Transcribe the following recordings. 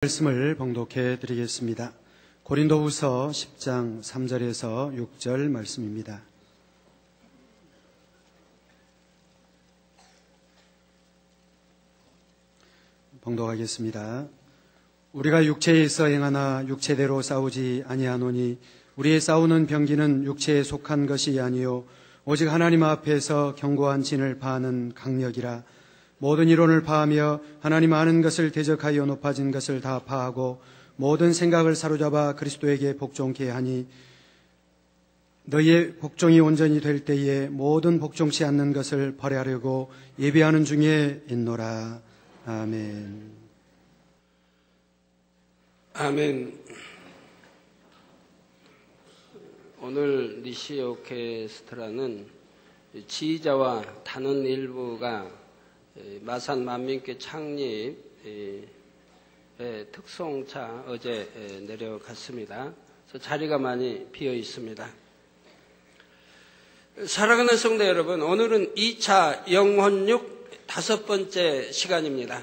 말씀을 봉독해 드리겠습니다. 고린도후서 10장 3절에서 6절 말씀입니다. 봉독하겠습니다. 우리가 육체에 있어 행하나 육체대로 싸우지 아니하노니 우리의 싸우는 병기는 육체에 속한 것이 아니요 오직 하나님 앞에서 견고한 진을 파하는 강력이라. 모든 이론을 파하며 하나님 아는 것을 대적하여 높아진 것을 다 파하고 모든 생각을 사로잡아 그리스도에게 복종케 하니 너희의 복종이 온전히 될 때에 모든 복종치 않는 것을 버려하려고 예비하는 중에 있노라. 아멘. 아멘. 오늘 니시 오케스트라는 지휘자와 단원 일부가 마산 만민교회 창립의 특송차 어제 내려갔습니다. 그래서 자리가 많이 비어 있습니다. 사랑하는 성도 여러분, 오늘은 2차 영혼육 5번째 시간입니다.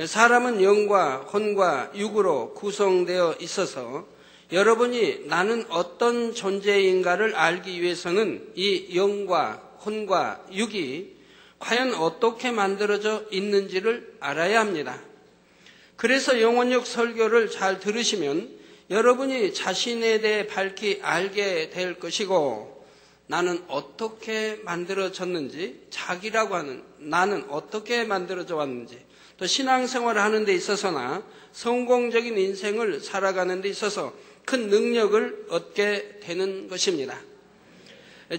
사람은 영과 혼과 육으로 구성되어 있어서 여러분이 나는 어떤 존재인가를 알기 위해서는 이 영과 혼과 육이 과연 어떻게 만들어져 있는지를 알아야 합니다. 그래서 영혼육 설교를 잘 들으시면 여러분이 자신에 대해 밝히 알게 될 것이고, 나는 어떻게 만들어졌는지, 자기라고 하는 나는 어떻게 만들어져 왔는지, 또 신앙생활을 하는 데 있어서나 성공적인 인생을 살아가는 데 있어서 큰 능력을 얻게 되는 것입니다.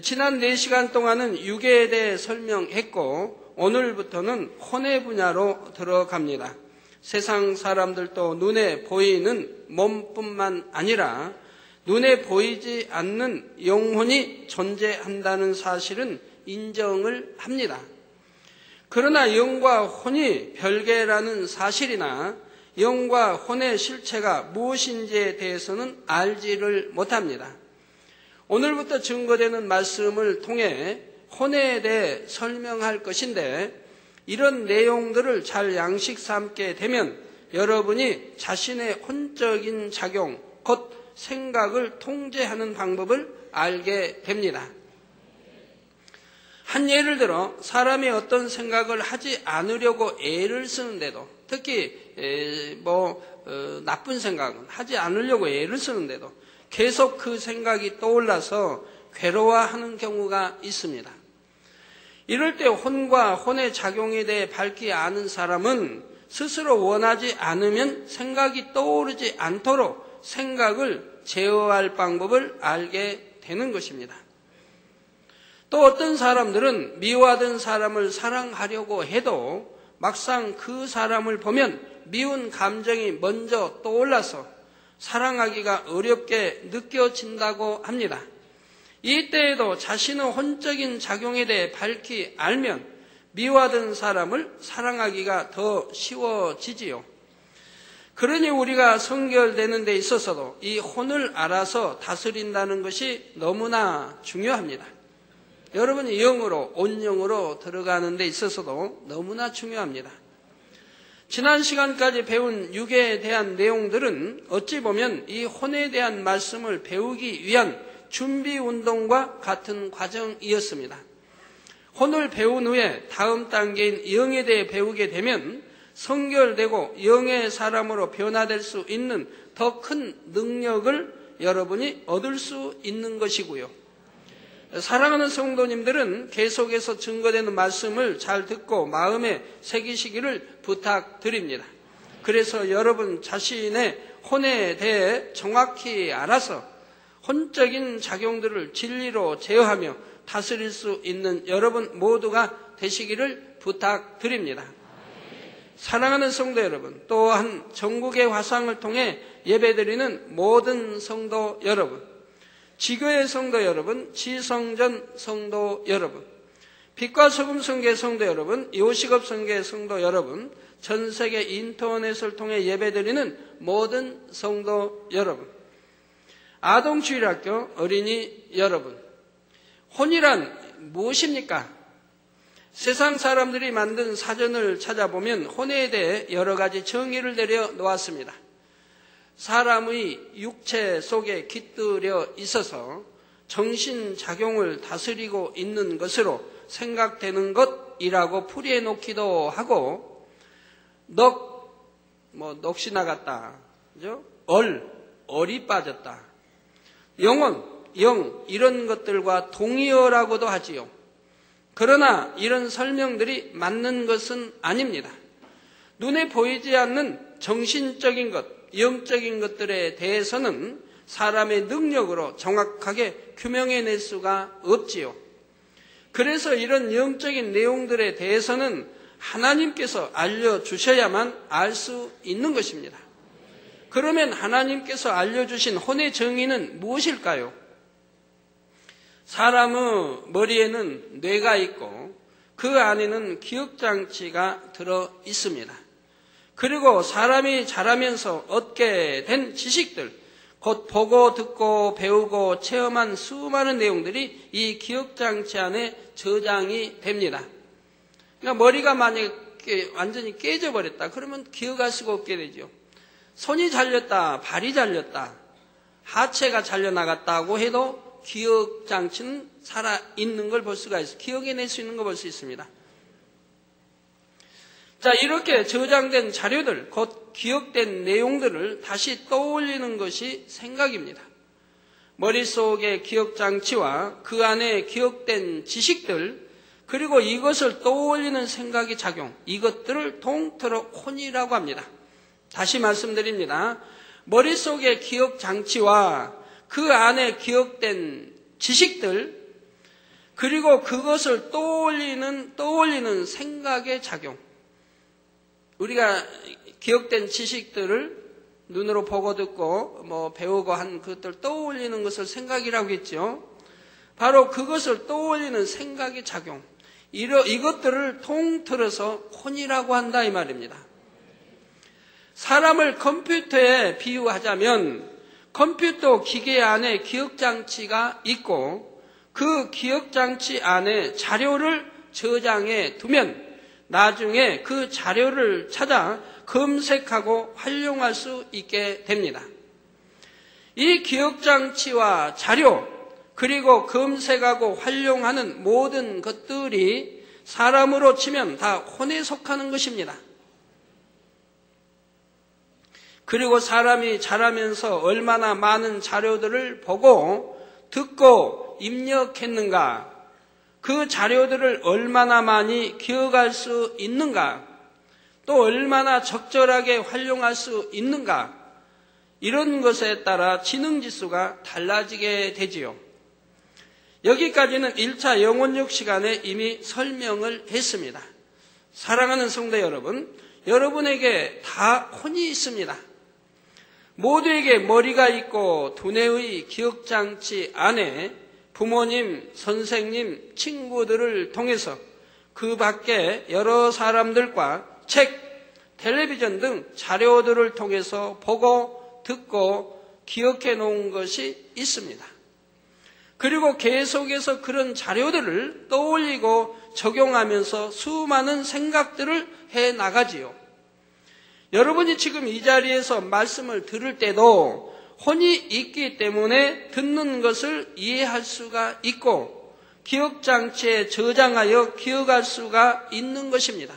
지난 4시간 동안은 육에 대해 설명했고 오늘부터는 혼의 분야로 들어갑니다. 세상 사람들도 눈에 보이는 몸뿐만 아니라 눈에 보이지 않는 영혼이 존재한다는 사실은 인정을 합니다. 그러나 영과 혼이 별개라는 사실이나 영과 혼의 실체가 무엇인지에 대해서는 알지를 못합니다. 오늘부터 증거되는 말씀을 통해 혼에 대해 설명할 것인데, 이런 내용들을 잘 양식 삼게 되면 여러분이 자신의 혼적인 작용, 곧 생각을 통제하는 방법을 알게 됩니다. 한 예를 들어 사람이 어떤 생각을 하지 않으려고 애를 쓰는데도, 특히 나쁜 생각은 하지 않으려고 애를 쓰는데도 계속 그 생각이 떠올라서 괴로워하는 경우가 있습니다. 이럴 때 혼과 혼의 작용에 대해 밝히 아는 사람은 스스로 원하지 않으면 생각이 떠오르지 않도록 생각을 제어할 방법을 알게 되는 것입니다. 또 어떤 사람들은 미워하던 사람을 사랑하려고 해도 막상 그 사람을 보면 미운 감정이 먼저 떠올라서 사랑하기가 어렵게 느껴진다고 합니다. 이때에도 자신의 혼적인 작용에 대해 밝히 알면 미워하던 사람을 사랑하기가 더 쉬워지지요. 그러니 우리가 성결되는 데 있어서도 이 혼을 알아서 다스린다는 것이 너무나 중요합니다. 여러분이 영으로, 온영으로 들어가는 데 있어서도 너무나 중요합니다. 지난 시간까지 배운 육에 대한 내용들은 어찌 보면 이 혼에 대한 말씀을 배우기 위한 준비 운동과 같은 과정이었습니다. 혼을 배운 후에 다음 단계인 영에 대해 배우게 되면 성결되고 영의 사람으로 변화될 수 있는 더 큰 능력을 여러분이 얻을 수 있는 것이고요. 사랑하는 성도님들은 계속해서 증거되는 말씀을 잘 듣고 마음에 새기시기를 부탁드립니다. 그래서 여러분 자신의 혼에 대해 정확히 알아서 혼적인 작용들을 진리로 제어하며 다스릴 수 있는 여러분 모두가 되시기를 부탁드립니다. 사랑하는 성도 여러분, 또한 전국의 화상을 통해 예배드리는 모든 성도 여러분, 지교의 성도 여러분, 지성전 성도 여러분, 빛과 소금 성교의 성도 여러분, 요식업 성교의 성도 여러분, 전 세계 인터넷을 통해 예배드리는 모든 성도 여러분, 아동주일학교 어린이 여러분, 혼이란 무엇입니까? 세상 사람들이 만든 사전을 찾아보면 혼에 대해 여러 가지 정의를 내려 놓았습니다. 사람의 육체 속에 깃들여 있어서 정신작용을 다스리고 있는 것으로 생각되는 것이라고 풀이해 놓기도 하고, 넋이 나갔다, 그죠? 얼이 빠졌다, 영혼, 영, 이런 것들과 동의어라고도 하지요. 그러나 이런 설명들이 맞는 것은 아닙니다. 눈에 보이지 않는 정신적인 것, 영적인 것들에 대해서는 사람의 능력으로 정확하게 규명해낼 수가 없지요. 그래서 이런 영적인 내용들에 대해서는 하나님께서 알려주셔야만 알 수 있는 것입니다. 그러면 하나님께서 알려주신 혼의 정의는 무엇일까요? 사람의 머리에는 뇌가 있고 그 안에는 기억장치가 들어 있습니다. 그리고 사람이 자라면서 얻게 된 지식들, 곧 보고 듣고 배우고 체험한 수많은 내용들이 이 기억장치 안에 저장이 됩니다. 그러니까 머리가 만약에 완전히 깨져버렸다, 그러면 기억할 수가 없게 되죠. 손이 잘렸다, 발이 잘렸다, 하체가 잘려나갔다고 해도 기억장치는 살아있는 걸 볼 수가 있어요. 기억해낼 수 있는 걸 볼 수 있습니다. 자, 이렇게 저장된 자료들, 곧 기억된 내용들을 다시 떠올리는 것이 생각입니다. 머릿속의 기억장치와 그 안에 기억된 지식들, 그리고 이것을 떠올리는 생각의 작용, 이것들을 통틀어 혼이라고 합니다. 다시 말씀드립니다. 머릿속의 기억장치와 그 안에 기억된 지식들, 그리고 그것을 떠올리는 생각의 작용. 우리가 기억된 지식들을 눈으로 보고 듣고 배우고 한 그것들 떠올리는 것을 생각이라고 했죠. 바로 그것을 떠올리는 생각의 작용. 이것들을 통틀어서 혼이라고 한다 이 말입니다. 사람을 컴퓨터에 비유하자면 컴퓨터 기계 안에 기억장치가 있고 그 기억장치 안에 자료를 저장해 두면 나중에 그 자료를 찾아 검색하고 활용할 수 있게 됩니다. 이 기억장치와 자료, 그리고 검색하고 활용하는 모든 것들이 사람으로 치면 다 혼에 속하는 것입니다. 그리고 사람이 자라면서 얼마나 많은 자료들을 보고 듣고 입력했는가, 그 자료들을 얼마나 많이 기억할 수 있는가, 또 얼마나 적절하게 활용할 수 있는가, 이런 것에 따라 지능지수가 달라지게 되지요. 여기까지는 1차 영혼육 시간에 이미 설명을 했습니다. 사랑하는 성도 여러분, 여러분에게 다 혼이 있습니다. 모두에게 머리가 있고 두뇌의 기억장치 안에 부모님, 선생님, 친구들을 통해서 그 밖에 여러 사람들과 책, 텔레비전 등 자료들을 통해서 보고 듣고 기억해 놓은 것이 있습니다. 그리고 계속해서 그런 자료들을 떠올리고 적용하면서 수많은 생각들을 해 나가지요. 여러분이 지금 이 자리에서 말씀을 들을 때도 혼이 있기 때문에 듣는 것을 이해할 수가 있고 기억장치에 저장하여 기억할 수가 있는 것입니다.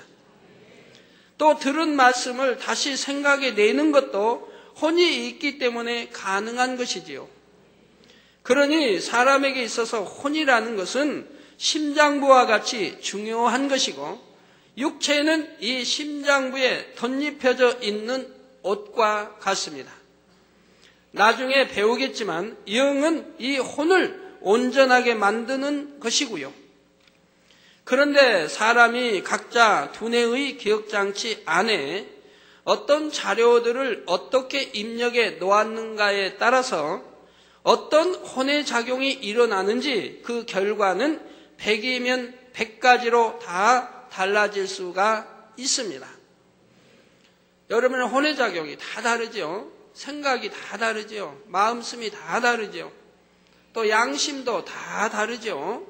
또 들은 말씀을 다시 생각해 내는 것도 혼이 있기 때문에 가능한 것이지요. 그러니 사람에게 있어서 혼이라는 것은 심장부와 같이 중요한 것이고 육체는 이 심장부에 덧입혀져 있는 옷과 같습니다. 나중에 배우겠지만 영은 이 혼을 온전하게 만드는 것이고요. 그런데 사람이 각자 두뇌의 기억장치 안에 어떤 자료들을 어떻게 입력해 놓았는가에 따라서 어떤 혼의 작용이 일어나는지 그 결과는 100이면 100가지로 다 달라질 수가 있습니다. 여러분의 혼의 작용이 다 다르죠. 생각이 다 다르죠. 마음씀이 다 다르죠. 또 양심도 다 다르죠.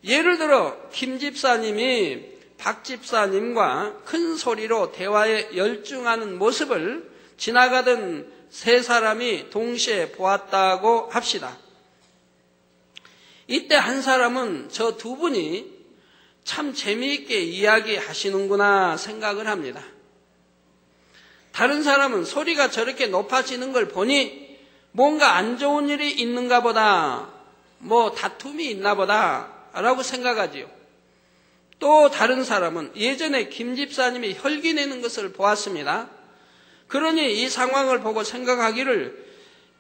예를 들어 김 집사님이 박 집사님과 큰 소리로 대화에 열중하는 모습을 지나가던 세 사람이 동시에 보았다고 합시다. 이때 한 사람은 저 두 분이 참 재미있게 이야기하시는구나 생각을 합니다. 다른 사람은 소리가 저렇게 높아지는 걸 보니 뭔가 안 좋은 일이 있는가 보다, 뭐 다툼이 있나 보다 라고 생각하지요. 또 다른 사람은 예전에 김 집사님이 혈기 내는 것을 보았습니다. 그러니 이 상황을 보고 생각하기를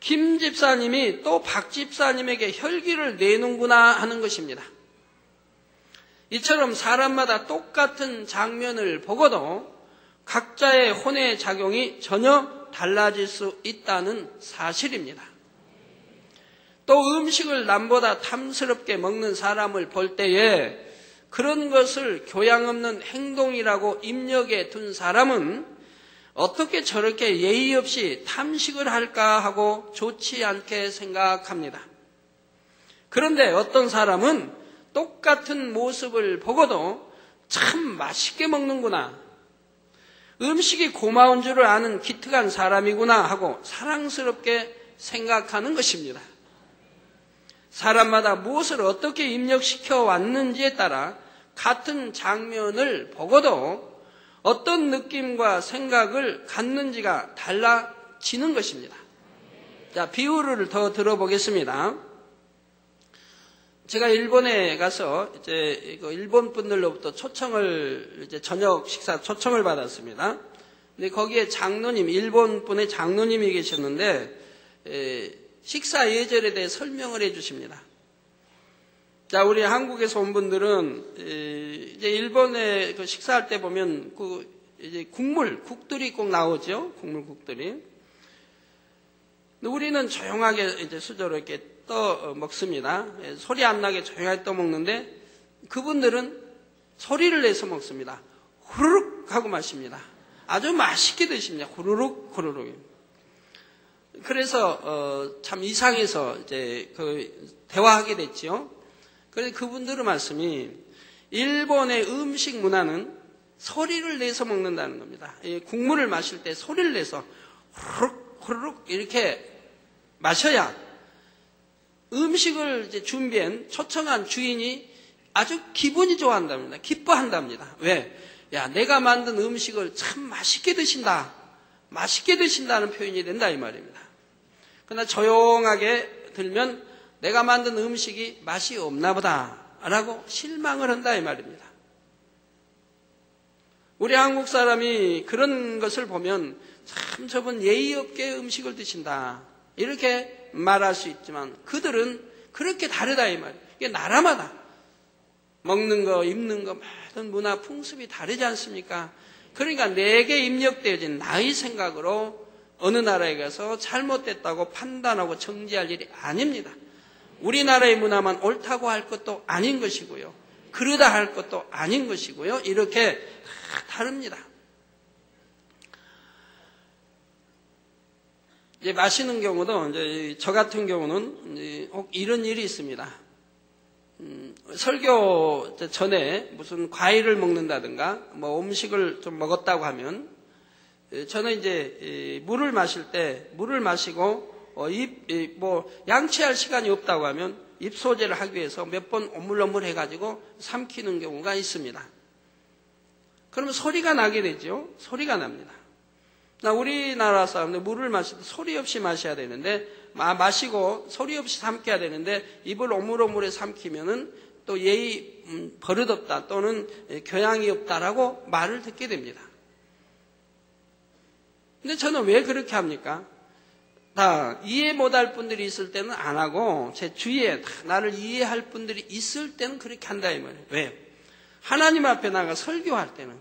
김 집사님이 또 박 집사님에게 혈기를 내는구나 하는 것입니다. 이처럼 사람마다 똑같은 장면을 보고도 각자의 혼의 작용이 전혀 달라질 수 있다는 사실입니다. 또 음식을 남보다 탐스럽게 먹는 사람을 볼 때에 그런 것을 교양 없는 행동이라고 입력해 둔 사람은 어떻게 저렇게 예의 없이 탐식을 할까 하고 좋지 않게 생각합니다. 그런데 어떤 사람은 똑같은 모습을 보고도 참 맛있게 먹는구나, 음식이 고마운 줄을 아는 기특한 사람이구나 하고 사랑스럽게 생각하는 것입니다. 사람마다 무엇을 어떻게 입력시켜 왔는지에 따라 같은 장면을 보고도 어떤 느낌과 생각을 갖는지가 달라지는 것입니다. 자, 비유를 더 들어보겠습니다. 제가 일본에 가서 이제 일본 분들로부터 저녁 식사 초청을 받았습니다. 근데 거기에 장로님, 일본 분의 장로님이 계셨는데, 식사 예절에 대해 설명을 해 주십니다. 자, 우리 한국에서 온 분들은 이제 일본에 그 식사할 때 보면 이제 국들이 꼭 나오죠. 국들이. 근데 우리는 조용하게 이제 수저로 이렇게 떠 먹습니다. 소리 안 나게 조용하게 떠 먹는데 그분들은 소리를 내서 먹습니다. 후루룩 하고 마십니다. 아주 맛있게 드십니다. 후루룩. 그래서 참 이상해서 이제 대화하게 됐죠. 그래서 그분들의 말씀이 일본의 음식 문화는 소리를 내서 먹는다는 겁니다. 국물을 마실 때 소리를 내서 후루룩 이렇게 마셔야 음식을 이제 준비한 초청한 주인이 아주 기분이 좋아한답니다. 기뻐한답니다. 왜? 야, 내가 만든 음식을 참 맛있게 드신다. 맛있게 드신다는 표현이 된다 이 말입니다. 그러나 조용하게 들면 내가 만든 음식이 맛이 없나 보다 라고 실망을 한다 이 말입니다. 우리 한국 사람이 그런 것을 보면 참 저분 예의 없게 음식을 드신다 이렇게 말할 수 있지만 그들은 그렇게 다르다 이 말이에요. 이게 나라마다 먹는 거, 입는 거, 모든 문화, 풍습이 다르지 않습니까? 그러니까 내게 입력되어진 나의 생각으로 어느 나라에 가서 잘못됐다고 판단하고 정지할 일이 아닙니다. 우리나라의 문화만 옳다고 할 것도 아닌 것이고요. 그러다 할 것도 아닌 것이고요. 이렇게 다릅니다. 이제 마시는 경우도 이제 저 같은 경우는 이제 혹 이런 일이 있습니다. 설교 전에 무슨 과일을 먹는다든가 뭐 음식을 좀 먹었다고 하면 저는 이제 물을 마실 때 물을 마시고 양치할 시간이 없다고 하면 입소제를 하기 위해서 몇 번 오물오물 해가지고 삼키는 경우가 있습니다. 그러면 소리가 나게 되죠. 소리가 납니다. 우리나라 사람들 물을 마실 때 소리 없이 마셔야 되는데 마시고 소리 없이 삼켜야 되는데 입을 오물오물해 삼키면은 또 예의 버릇없다 또는 교양이 없다라고 말을 듣게 됩니다. 근데 저는 왜 그렇게 합니까? 다 이해 못할 분들이 있을 때는 안 하고 제 주위에 다 나를 이해할 분들이 있을 때는 그렇게 한다 이 말이에요. 왜요? 하나님 앞에 나가 설교할 때는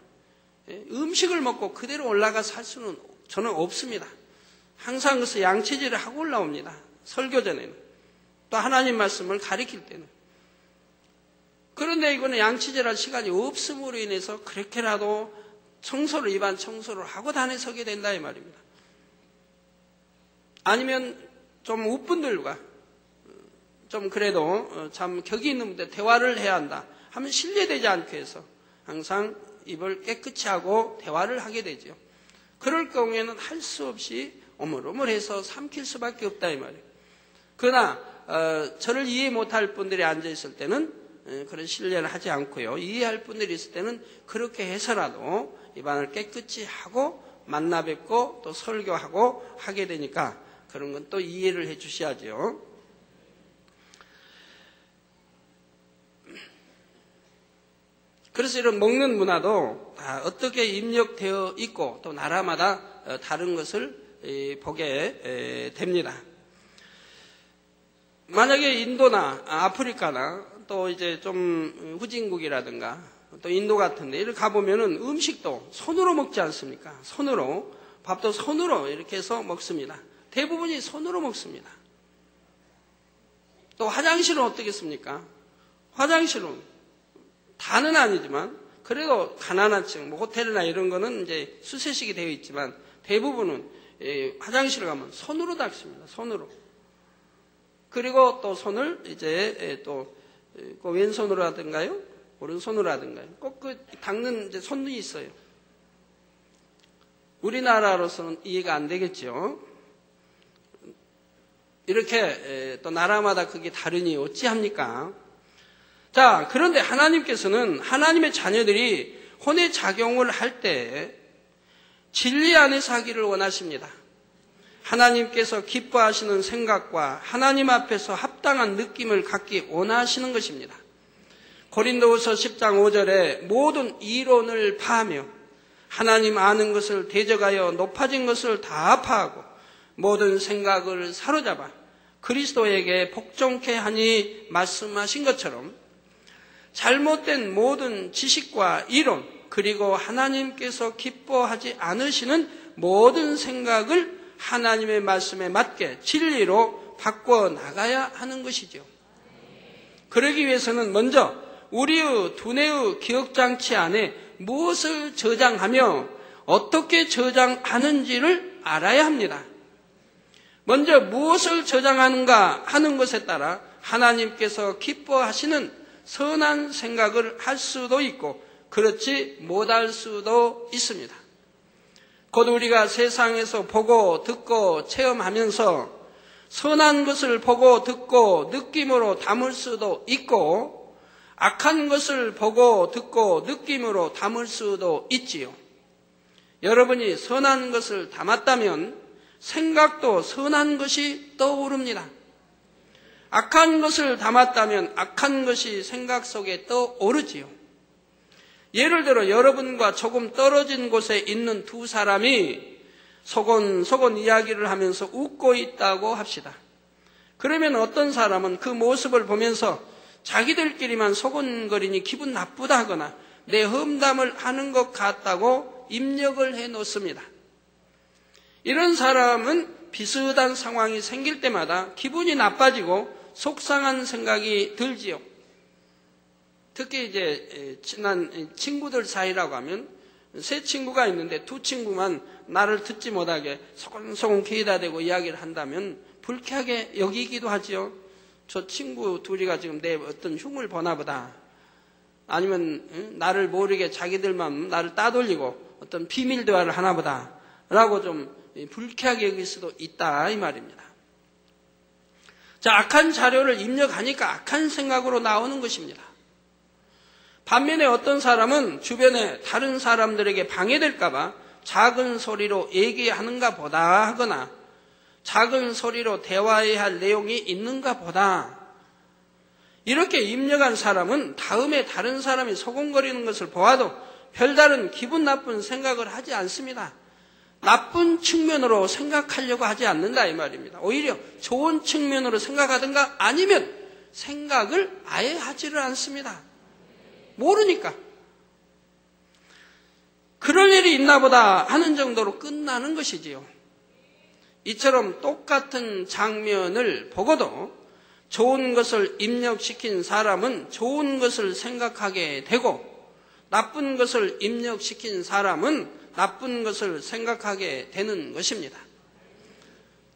음식을 먹고 그대로 올라가서 할 수는 저는 없습니다. 항상 그래서 양치질을 하고 올라옵니다. 설교 전에는. 또 하나님 말씀을 가리킬 때는. 그런데 이거는 양치질할 시간이 없음으로 인해서 그렇게라도 입안 청소를 하고 다니서게 된다 이 말입니다. 아니면 좀 웃분들과 좀 그래도 참 격이 있는 분들 대화를 해야 한다 하면 신뢰되지 않게 해서 항상 입을 깨끗이 하고 대화를 하게 되죠. 그럴 경우에는 할 수 없이 오물오물해서 삼킬 수밖에 없다 이 말이에요. 그러나 저를 이해 못할 분들이 앉아있을 때는 그런 신뢰를 하지 않고요. 이해할 분들이 있을 때는 그렇게 해서라도 입안을 깨끗이 하고 만나 뵙고 또 설교하고 하게 되니까 그런 건 또 이해를 해 주셔야죠. 그래서 이런 먹는 문화도 다 어떻게 입력되어 있고 또 나라마다 다른 것을 보게 됩니다. 만약에 인도나 아프리카나 또 이제 좀 후진국이라든가 또 인도 같은데 이렇게 가보면은 음식도 손으로 먹지 않습니까? 손으로, 밥도 손으로 이렇게 해서 먹습니다. 대부분이 손으로 먹습니다. 또 화장실은 어떻겠습니까? 화장실은 다는 아니지만 그래도 가난한 층, 뭐 호텔이나 이런 거는 이제 수세식이 되어 있지만 대부분은 화장실을 가면 손으로 닦습니다. 손으로. 그리고 또 손을 이제 또 왼손으로 하든가요? 오른손으로 하든가요? 꼭 그 닦는 이제 손이 있어요. 우리나라로서는 이해가 안 되겠죠. 이렇게 또 나라마다 그게 다르니 어찌합니까? 자, 그런데 하나님께서는 하나님의 자녀들이 혼의 작용을 할 때 진리 안에서 하기를 원하십니다. 하나님께서 기뻐하시는 생각과 하나님 앞에서 합당한 느낌을 갖기 원하시는 것입니다. 고린도후서 10장 5절에 모든 이론을 파하며 하나님 아는 것을 대적하여 높아진 것을 다 파하고 모든 생각을 사로잡아 그리스도에게 복종케 하니 말씀하신 것처럼 잘못된 모든 지식과 이론 그리고 하나님께서 기뻐하지 않으시는 모든 생각을 하나님의 말씀에 맞게 진리로 바꿔 나가야 하는 것이죠. 그러기 위해서는 먼저 우리의 두뇌의 기억장치 안에 무엇을 저장하며 어떻게 저장하는지를 알아야 합니다. 먼저 무엇을 저장하는가 하는 것에 따라 하나님께서 기뻐하시는 선한 생각을 할 수도 있고 그렇지 못할 수도 있습니다. 곧 우리가 세상에서 보고 듣고 체험하면서 선한 것을 보고 듣고 느낌으로 담을 수도 있고 악한 것을 보고 듣고 느낌으로 담을 수도 있지요. 여러분이 선한 것을 담았다면 생각도 선한 것이 떠오릅니다. 악한 것을 담았다면 악한 것이 생각 속에 떠오르지요. 예를 들어 여러분과 조금 떨어진 곳에 있는 두 사람이 소곤소곤 이야기를 하면서 웃고 있다고 합시다. 그러면 어떤 사람은 그 모습을 보면서 자기들끼리만 소곤거리니 기분 나쁘다 하거나 내 험담을 하는 것 같다고 입력을 해 놓습니다. 이런 사람은 비슷한 상황이 생길 때마다 기분이 나빠지고 속상한 생각이 들지요. 특히 이제 친한 친구들 사이라고 하면 세 친구가 있는데 두 친구만 나를 듣지 못하게 소곤소곤 귀에다 대고 이야기를 한다면 불쾌하게 여기기도 하지요. 저 친구 둘이가 지금 내 어떤 흉을 보나 보다. 아니면 나를 모르게 자기들만 나를 따돌리고 어떤 비밀 대화를 하나 보다 라고 좀 불쾌하게 여길 수도 있다 이 말입니다. 자, 악한 자료를 입력하니까 악한 생각으로 나오는 것입니다. 반면에 어떤 사람은 주변에 다른 사람들에게 방해될까봐 작은 소리로 얘기하는가 보다 하거나 작은 소리로 대화해야 할 내용이 있는가 보다 이렇게 입력한 사람은 다음에 다른 사람이 소곤거리는 것을 보아도 별다른 기분 나쁜 생각을 하지 않습니다. 나쁜 측면으로 생각하려고 하지 않는다 이 말입니다. 오히려 좋은 측면으로 생각하든가 아니면 생각을 아예 하지를 않습니다. 모르니까. 그럴 일이 있나 보다 하는 정도로 끝나는 것이지요. 이처럼 똑같은 장면을 보고도 좋은 것을 입력시킨 사람은 좋은 것을 생각하게 되고 나쁜 것을 입력시킨 사람은 나쁜 것을 생각하게 되는 것입니다.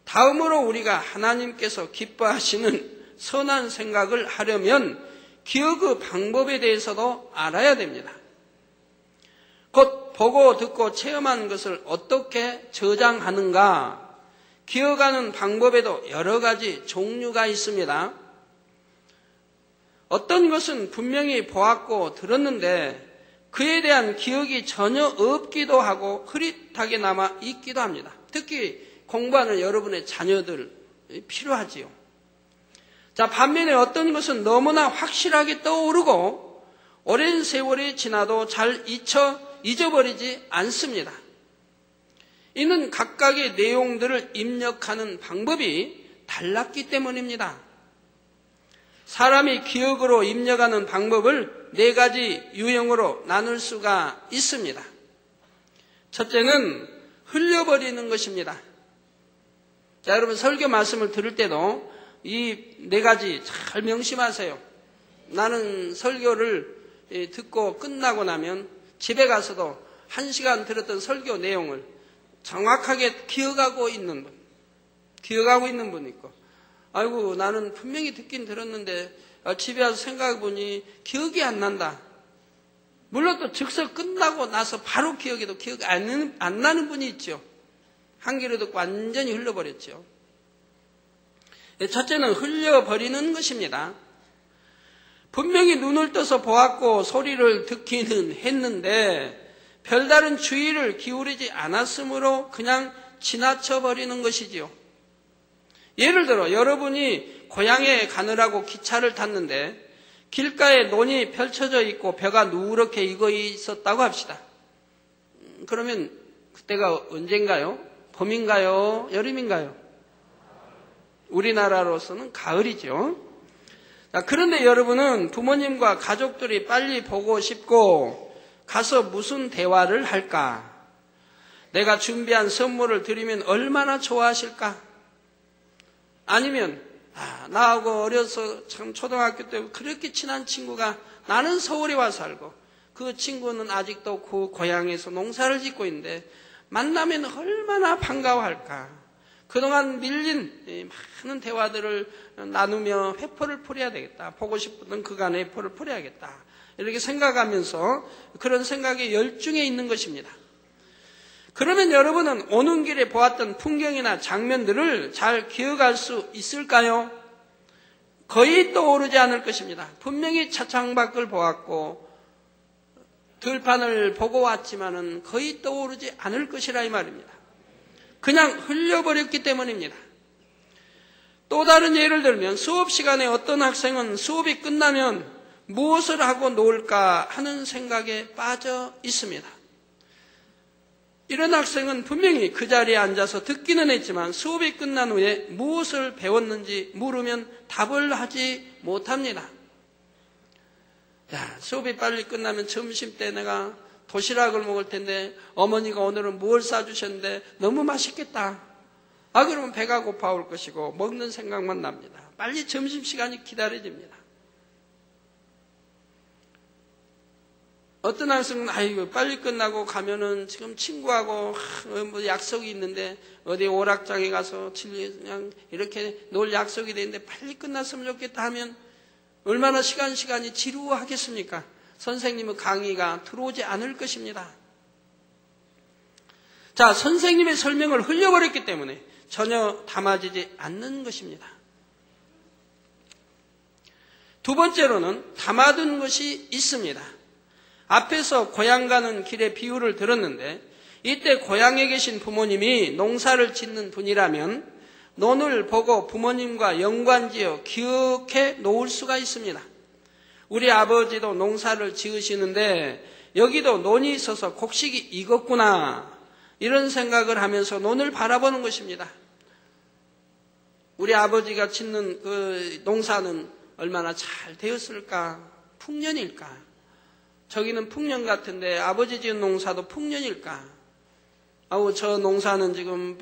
다음으로 우리가 하나님께서 기뻐하시는 선한 생각을 하려면 기억의 방법에 대해서도 알아야 됩니다. 곧 보고 듣고 체험한 것을 어떻게 저장하는가, 기억하는 방법에도 여러 가지 종류가 있습니다. 어떤 것은 분명히 보았고 들었는데 그에 대한 기억이 전혀 없기도 하고 흐릿하게 남아 있기도 합니다. 특히 공부하는 여러분의 자녀들 필요하지요. 자, 반면에 어떤 것은 너무나 확실하게 떠오르고 오랜 세월이 지나도 잘 잊어버리지 않습니다. 이는 각각의 내용들을 입력하는 방법이 달랐기 때문입니다. 사람이 기억으로 입력하는 방법을 4가지 유형으로 나눌 수가 있습니다. 첫째는 흘려버리는 것입니다. 자, 여러분 설교 말씀을 들을 때도 이 4가지 잘 명심하세요. 나는 설교를 듣고 끝나고 나면 집에 가서도 1시간 들었던 설교 내용을 정확하게 기억하고 있는 분 있고, 아이고 나는 분명히 듣긴 들었는데 집에 와서 생각해보니 기억이 안 난다. 물론 또 즉석 끝나고 나서 바로 기억해도 기억이 안 나는 분이 있죠. 한 귀로 듣고 완전히 흘러버렸죠. 첫째는 흘려버리는 것입니다. 분명히 눈을 떠서 보았고 소리를 듣기는 했는데 별다른 주의를 기울이지 않았으므로 그냥 지나쳐버리는 것이지요. 예를 들어 여러분이 고향에 가느라고 기차를 탔는데 길가에 논이 펼쳐져 있고 벼가 누렇게 익어 있었다고 합시다. 그러면 그때가 언젠가요? 봄인가요? 여름인가요? 우리나라로서는 가을이죠. 그런데 여러분은 부모님과 가족들이 빨리 보고 싶고 가서 무슨 대화를 할까? 내가 준비한 선물을 드리면 얼마나 좋아하실까? 아니면 나하고 어려서 참 초등학교 때 그렇게 친한 친구가 나는 서울에 와서 살고 그 친구는 아직도 그 고향에서 농사를 짓고 있는데 만나면 얼마나 반가워할까? 그동안 밀린 많은 대화들을 나누며 회포를 풀어야 되겠다. 보고 싶었던 그간의 회포를 풀어야겠다. 이렇게 생각하면서 그런 생각에 열중해 있는 것입니다. 그러면 여러분은 오는 길에 보았던 풍경이나 장면들을 잘 기억할 수 있을까요? 거의 떠오르지 않을 것입니다. 분명히 차창밖을 보았고 들판을 보고 왔지만은 거의 떠오르지 않을 것이라 이 말입니다. 그냥 흘려버렸기 때문입니다. 또 다른 예를 들면 수업 시간에 어떤 학생은 수업이 끝나면 무엇을 하고 놀까 하는 생각에 빠져 있습니다. 이런 학생은 분명히 그 자리에 앉아서 듣기는 했지만 수업이 끝난 후에 무엇을 배웠는지 물으면 답을 하지 못합니다. 야, 수업이 빨리 끝나면 점심때 내가 도시락을 먹을 텐데 어머니가 오늘은 뭘 싸주셨는데 너무 맛있겠다. 그러면 배가 고파올 것이고 먹는 생각만 납니다. 빨리 점심시간이 기다려집니다. 어떤 학생은 빨리 끝나고 가면은 지금 친구하고 뭐 약속이 있는데 어디 오락장에 가서 그냥 이렇게 놀 약속이 되는데 빨리 끝났으면 좋겠다 하면 얼마나 시간이 지루하겠습니까? 선생님의 강의가 들어오지 않을 것입니다. 자, 선생님의 설명을 흘려버렸기 때문에 전혀 담아지지 않는 것입니다. 두 번째로는 담아둔 것이 있습니다. 앞에서 고향 가는 길의 비유를 들었는데 이때 고향에 계신 부모님이 농사를 짓는 분이라면 논을 보고 부모님과 연관지어 기억해 놓을 수가 있습니다. 우리 아버지도 농사를 지으시는데 여기도 논이 있어서 곡식이 익었구나 이런 생각을 하면서 논을 바라보는 것입니다. 우리 아버지가 짓는 그 농사는 얼마나 잘 되었을까? 풍년일까? 저기는 풍년 같은데 아버지 지은 농사도 풍년일까? 저 농사는 지금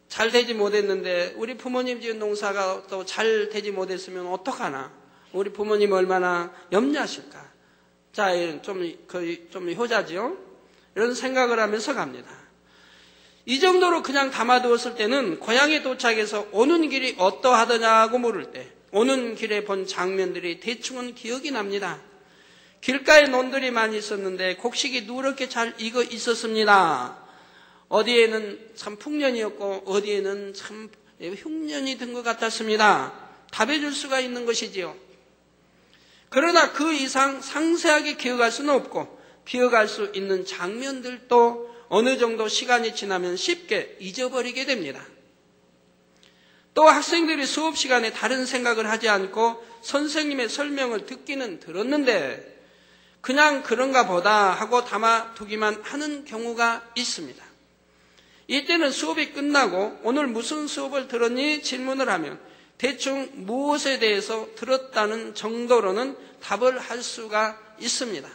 잘 되지 못했는데 우리 부모님 지은 농사가 또 잘 되지 못했으면 어떡하나? 우리 부모님 얼마나 염려하실까? 자, 좀 효자지요? 이런 생각을 하면서 갑니다. 이 정도로 그냥 담아두었을 때는 고향에 도착해서 오는 길이 어떠하더냐고 물을 때 오는 길에 본 장면들이 대충은 기억이 납니다. 길가에 논들이 많이 있었는데 곡식이 누렇게 잘 익어 있었습니다. 어디에는 참 풍년이었고 어디에는 참 흉년이 든 것 같았습니다. 답해줄 수가 있는 것이지요. 그러나 그 이상 상세하게 기억할 수는 없고 기억할 수 있는 장면들도 어느 정도 시간이 지나면 쉽게 잊어버리게 됩니다. 또 학생들이 수업 시간에 다른 생각을 하지 않고 선생님의 설명을 듣기는 들었는데 그냥 그런가 보다 하고 담아두기만 하는 경우가 있습니다. 이때는 수업이 끝나고 오늘 무슨 수업을 들었니? 질문을 하면 대충 무엇에 대해서 들었다는 정도로는 답을 할 수가 있습니다.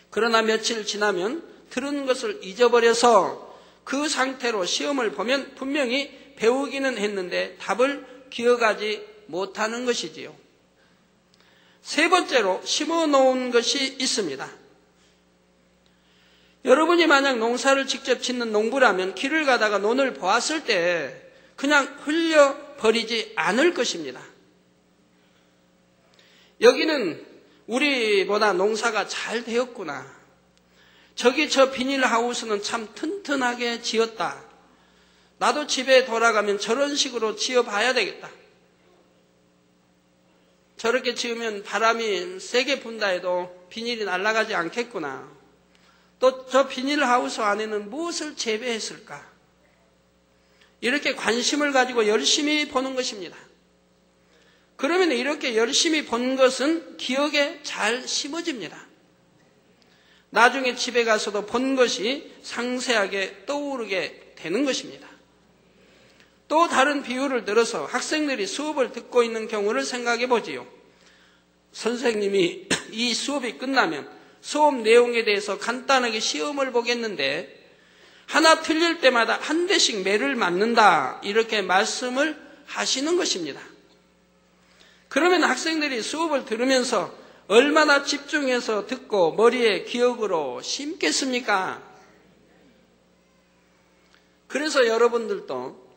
그러나 며칠 지나면 들은 것을 잊어버려서 그 상태로 시험을 보면 분명히 배우기는 했는데 답을 기억하지 못하는 것이지요. 세 번째로 심어놓은 것이 있습니다. 여러분이 만약 농사를 직접 짓는 농부라면 길을 가다가 논을 보았을 때 그냥 흘려버리지 않을 것입니다. 여기는 우리보다 농사가 잘 되었구나. 저기 저 비닐하우스는 참 튼튼하게 지었다. 나도 집에 돌아가면 저런 식으로 지어봐야 되겠다. 저렇게 지으면 바람이 세게 분다 해도 비닐이 날아가지 않겠구나. 또 저 비닐하우스 안에는 무엇을 재배했을까? 이렇게 관심을 가지고 열심히 보는 것입니다. 그러면 이렇게 열심히 본 것은 기억에 잘 심어집니다. 나중에 집에 가서도 본 것이 상세하게 떠오르게 되는 것입니다. 또 다른 비유를 들어서 학생들이 수업을 듣고 있는 경우를 생각해 보지요. 선생님이 이 수업이 끝나면 수업 내용에 대해서 간단하게 시험을 보겠는데 하나 틀릴 때마다 한 대씩 매를 맞는다 이렇게 말씀을 하시는 것입니다. 그러면 학생들이 수업을 들으면서 얼마나 집중해서 듣고 머리에 기억으로 심겠습니까? 그래서 여러분들도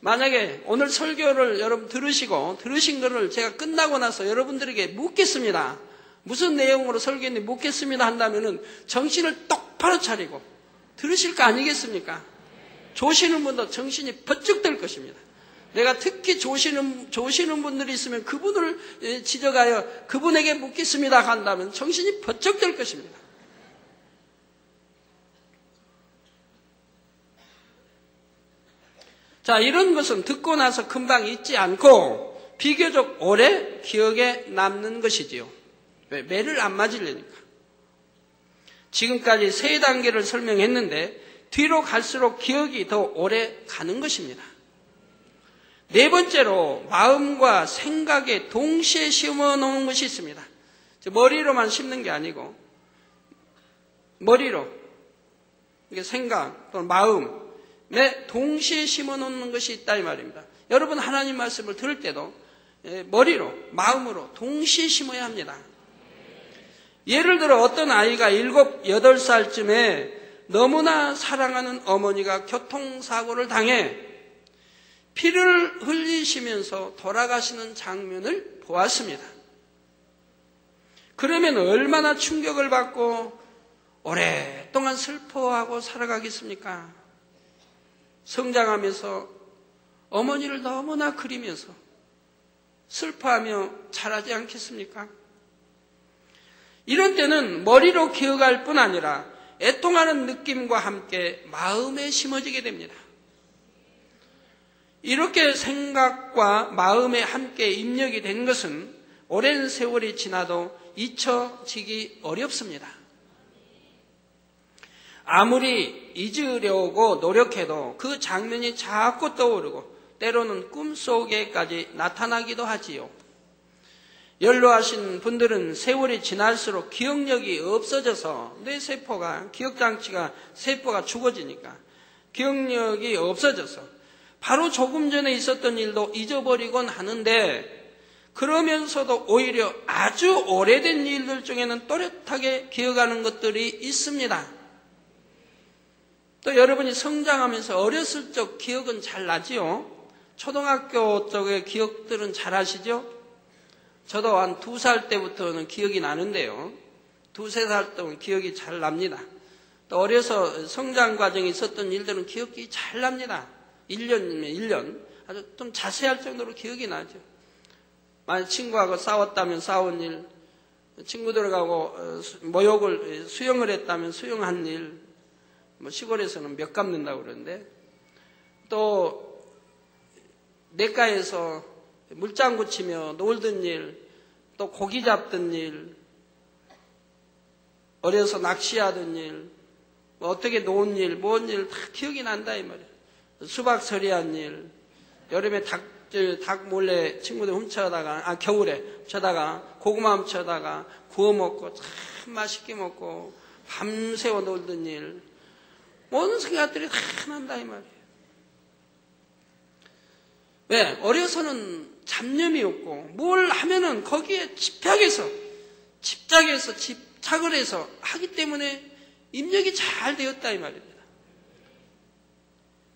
만약에 오늘 설교를 여러분 들으신 것을 제가 끝나고 나서 여러분들에게 묻겠습니다. 무슨 내용으로 설교했는지 묻겠습니다 한다면은 정신을 똑바로 차리고 들으실 거 아니겠습니까? 조시는 분도 정신이 번쩍 들 것입니다. 내가 특히 조시는 분들이 있으면 그분을 지적하여 그분에게 묻겠습니다 한다면 정신이 번쩍 들 것입니다. 자, 이런 것은 듣고 나서 금방 잊지 않고 비교적 오래 기억에 남는 것이지요. 왜? 매를 안 맞으려니까. 지금까지 세 단계를 설명했는데 뒤로 갈수록 기억이 더 오래 가는 것입니다. 네 번째로 마음과 생각에 동시에 심어 놓은 것이 있습니다. 머리로만 심는 게 아니고 머리로 이게 생각 또는 마음에 동시에 심어 놓는 것이 있다 이 말입니다. 여러분 하나님 말씀을 들을 때도 머리로 마음으로 동시에 심어야 합니다. 예를 들어 어떤 아이가 7, 8살쯤에 너무나 사랑하는 어머니가 교통사고를 당해 피를 흘리시면서 돌아가시는 장면을 보았습니다. 그러면 얼마나 충격을 받고 오랫동안 슬퍼하고 살아가겠습니까? 성장하면서 어머니를 너무나 그리면서 슬퍼하며 자라지 않겠습니까? 이런 때는 머리로 기억할 뿐 아니라 애통하는 느낌과 함께 마음에 심어지게 됩니다. 이렇게 생각과 마음에 함께 입력이 된 것은 오랜 세월이 지나도 잊혀지기 어렵습니다. 아무리 잊으려고 노력해도 그 장면이 자꾸 떠오르고 때로는 꿈속에까지 나타나기도 하지요. 연로하신 분들은 세월이 지날수록 기억력이 없어져서 뇌세포가 기억장치가 세포가 죽어지니까 기억력이 없어져서 바로 조금 전에 있었던 일도 잊어버리곤 하는데 그러면서도 오히려 아주 오래된 일들 중에는 또렷하게 기억하는 것들이 있습니다. 또 여러분이 성장하면서 어렸을 적 기억은 잘 나지요? 초등학교 쪽의 기억들은 잘 아시죠? 저도 한 2살 때부터는 기억이 나는데요. 2~3살 때는 기억이 잘 납니다. 또 어려서 성장 과정에 있었던 일들은 기억이 잘 납니다. 1년이면 1년. 아주 좀 자세할 정도로 기억이 나죠. 만약 친구하고 싸웠다면 싸운 일, 친구들하고 모욕을, 수영을 했다면 수영한 일, 뭐 시골에서는 몇 갚는다고 그러는데, 또 냇가에서 물장구 치며 놀던 일, 또 고기 잡던 일, 어려서 낚시하던 일, 뭐 어떻게 놓은 일, 뭔 일 다 기억이 난다 이 말이에요. 수박 서리한 일, 여름에 닭 몰래 친구들 훔쳐다가, 겨울에 훔쳐다가 고구마 훔쳐다가 구워 먹고 참 맛있게 먹고 밤새워 놀던 일, 모든 생각들이 다 난다 이 말이에요. 왜? 어려서는 잡념이 없고 뭘 하면은 거기에 집착을 해서 하기 때문에 입력이 잘 되었다 이 말입니다.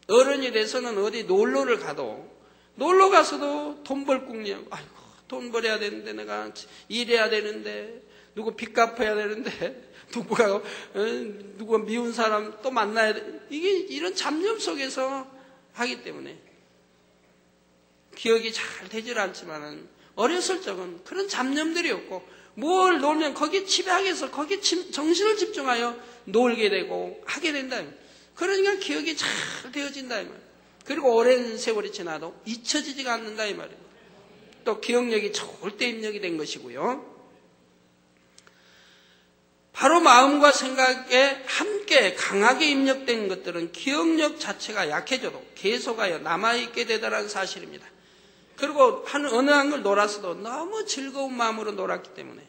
어른이 돼서는 어디 놀러를 가도 놀러 가서도 돈 벌 궁리하고 아이고 돈 벌어야 되는데 내가 일해야 되는데 누구 빚 갚아야 되는데 누가 미운 사람 또 만나야 돼. 이게 이런 잡념 속에서 하기 때문에 기억이 잘 되질 않지만은 어렸을 적은 그런 잡념들이 없고 뭘 놀면 거기에 집약해서 거기에 정신을 집중하여 놀게 되고 하게 된다. 그러니까 기억이 잘 되어진다 이 말이에요. 그리고 오랜 세월이 지나도 잊혀지지가 않는다 이 말이에요. 또 기억력이 절대 입력이 된 것이고요. 바로 마음과 생각에 함께 강하게 입력된 것들은 기억력 자체가 약해져도 계속하여 남아있게 되더라는 사실입니다. 그리고 어느 한걸 놀았어도 너무 즐거운 마음으로 놀았기 때문에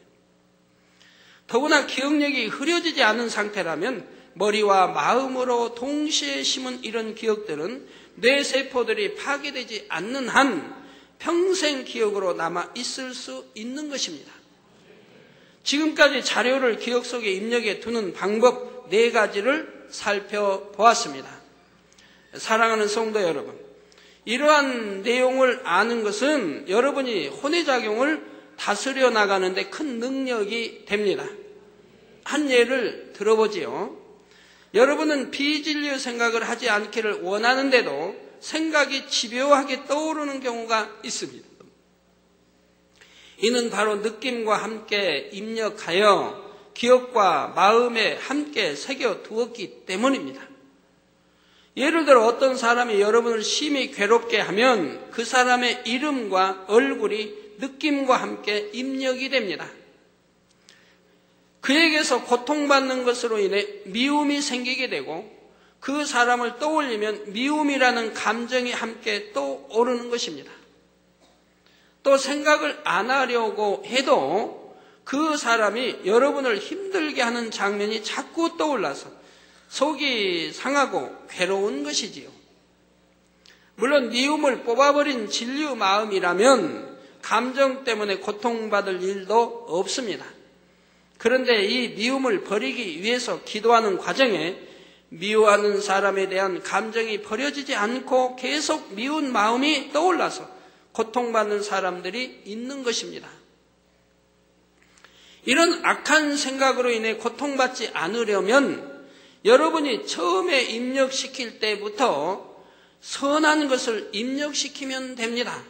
더구나 기억력이 흐려지지 않은 상태라면 머리와 마음으로 동시에 심은 이런 기억들은 뇌세포들이 파괴되지 않는 한 평생 기억으로 남아 있을 수 있는 것입니다. 지금까지 자료를 기억 속에 입력해 두는 방법 4가지를 살펴보았습니다. 사랑하는 성도 여러분, 이러한 내용을 아는 것은 여러분이 혼외작용을 다스려 나가는데 큰 능력이 됩니다. 한 예를 들어보지요. 여러분은 비진리의 생각을 하지 않기를 원하는데도 생각이 집요하게 떠오르는 경우가 있습니다. 이는 바로 느낌과 함께 입력하여 기억과 마음에 함께 새겨 두었기 때문입니다. 예를 들어 어떤 사람이 여러분을 심히 괴롭게 하면 그 사람의 이름과 얼굴이 느낌과 함께 입력이 됩니다. 그에게서 고통받는 것으로 인해 미움이 생기게 되고 그 사람을 떠올리면 미움이라는 감정이 함께 떠오르는 것입니다. 또 생각을 안 하려고 해도 그 사람이 여러분을 힘들게 하는 장면이 자꾸 떠올라서 속이 상하고 괴로운 것이지요. 물론 미움을 뽑아버린 진리의 마음이라면 감정 때문에 고통받을 일도 없습니다. 그런데 이 미움을 버리기 위해서 기도하는 과정에 미워하는 사람에 대한 감정이 버려지지 않고 계속 미운 마음이 떠올라서 고통받는 사람들이 있는 것입니다. 이런 악한 생각으로 인해 고통받지 않으려면 여러분이 처음에 입력시킬 때부터 선한 것을 입력시키면 됩니다.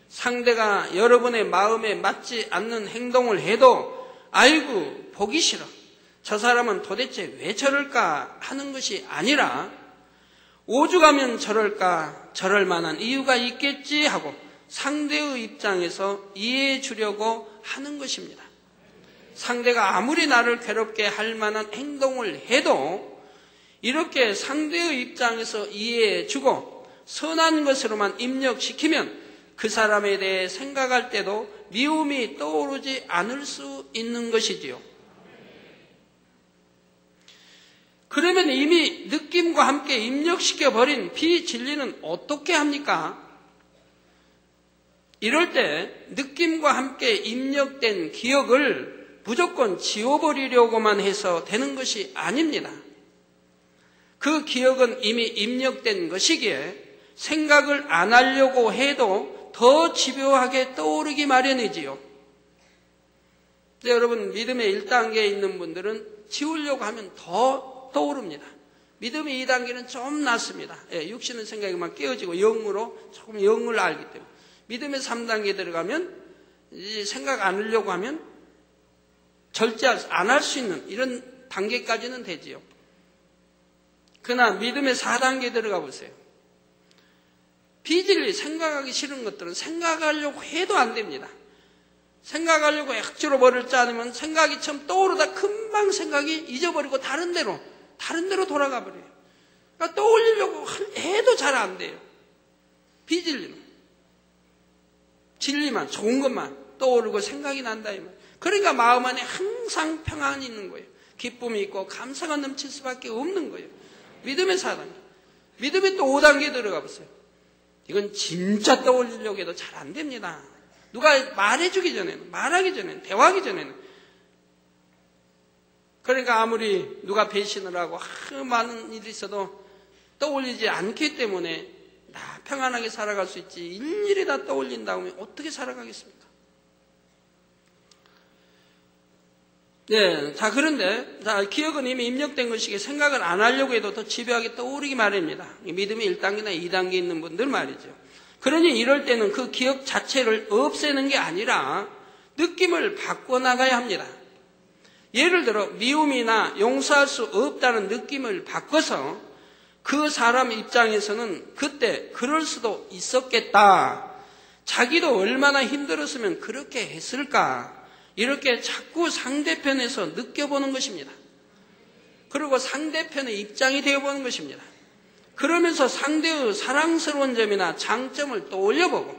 상대가 여러분의 마음에 맞지 않는 행동을 해도 아이고 보기 싫어, 저 사람은 도대체 왜 저럴까 하는 것이 아니라 오죽하면 저럴까, 저럴 만한 이유가 있겠지 하고 상대의 입장에서 이해해 주려고 하는 것입니다. 상대가 아무리 나를 괴롭게 할 만한 행동을 해도 이렇게 상대의 입장에서 이해해 주고 선한 것으로만 입력시키면 그 사람에 대해 생각할 때도 미움이 떠오르지 않을 수 있는 것이지요. 그러면 이미 느낌과 함께 입력시켜버린 비진리는 어떻게 합니까? 이럴 때 느낌과 함께 입력된 기억을 무조건 지워버리려고만 해서 되는 것이 아닙니다. 그 기억은 이미 입력된 것이기에 생각을 안 하려고 해도 더 집요하게 떠오르기 마련이지요. 근데 여러분, 믿음의 1단계에 있는 분들은 지우려고 하면 더 떠오릅니다. 믿음의 2단계는 좀 낫습니다. 육신의 생각에만 깨어지고 영으로 조금 영을 알기 때문에. 믿음의 3단계에 들어가면 생각 안 하려고 하면 절제 안 할 수 있는 이런 단계까지는 되지요. 그러나 믿음의 4단계에 들어가 보세요. 비진리, 생각하기 싫은 것들은 생각하려고 해도 안 됩니다. 생각하려고 억지로 머리를 짜내면 생각이 처음 떠오르다 금방 생각이 잊어버리고 다른 데로 돌아가 버려요. 그러니까 떠올리려고 해도 잘 안 돼요. 비진리는. 진리만, 좋은 것만 떠오르고 생각이 난다 이 말. 그러니까 마음 안에 항상 평안이 있는 거예요. 기쁨이 있고 감사가 넘칠 수밖에 없는 거예요. 믿음의 4단계. 믿음의 또 5단계에 들어가 보세요. 이건 진짜 떠올리려고 해도 잘 안 됩니다. 누가 말해주기 전에는, 말하기 전에는, 대화하기 전에는. 그러니까 아무리 누가 배신을 하고 많은 일이 있어도 떠올리지 않기 때문에 나 평안하게 살아갈 수 있지. 일일이 다 떠올린다고 하면 어떻게 살아가겠습니까? 네, 자, 그런데, 기억은 이미 입력된 것이기에 생각을 안 하려고 해도 더 집요하게 떠오르기 마련입니다. 믿음이 1단계나 2단계에 있는 분들 말이죠. 그러니 이럴 때는 그 기억 자체를 없애는 게 아니라 느낌을 바꿔나가야 합니다. 예를 들어, 미움이나 용서할 수 없다는 느낌을 바꿔서 그 사람 입장에서는 그때 그럴 수도 있었겠다. 자기도 얼마나 힘들었으면 그렇게 했을까. 이렇게 자꾸 상대편에서 느껴보는 것입니다. 그리고 상대편의 입장이 되어보는 것입니다. 그러면서 상대의 사랑스러운 점이나 장점을 떠올려보고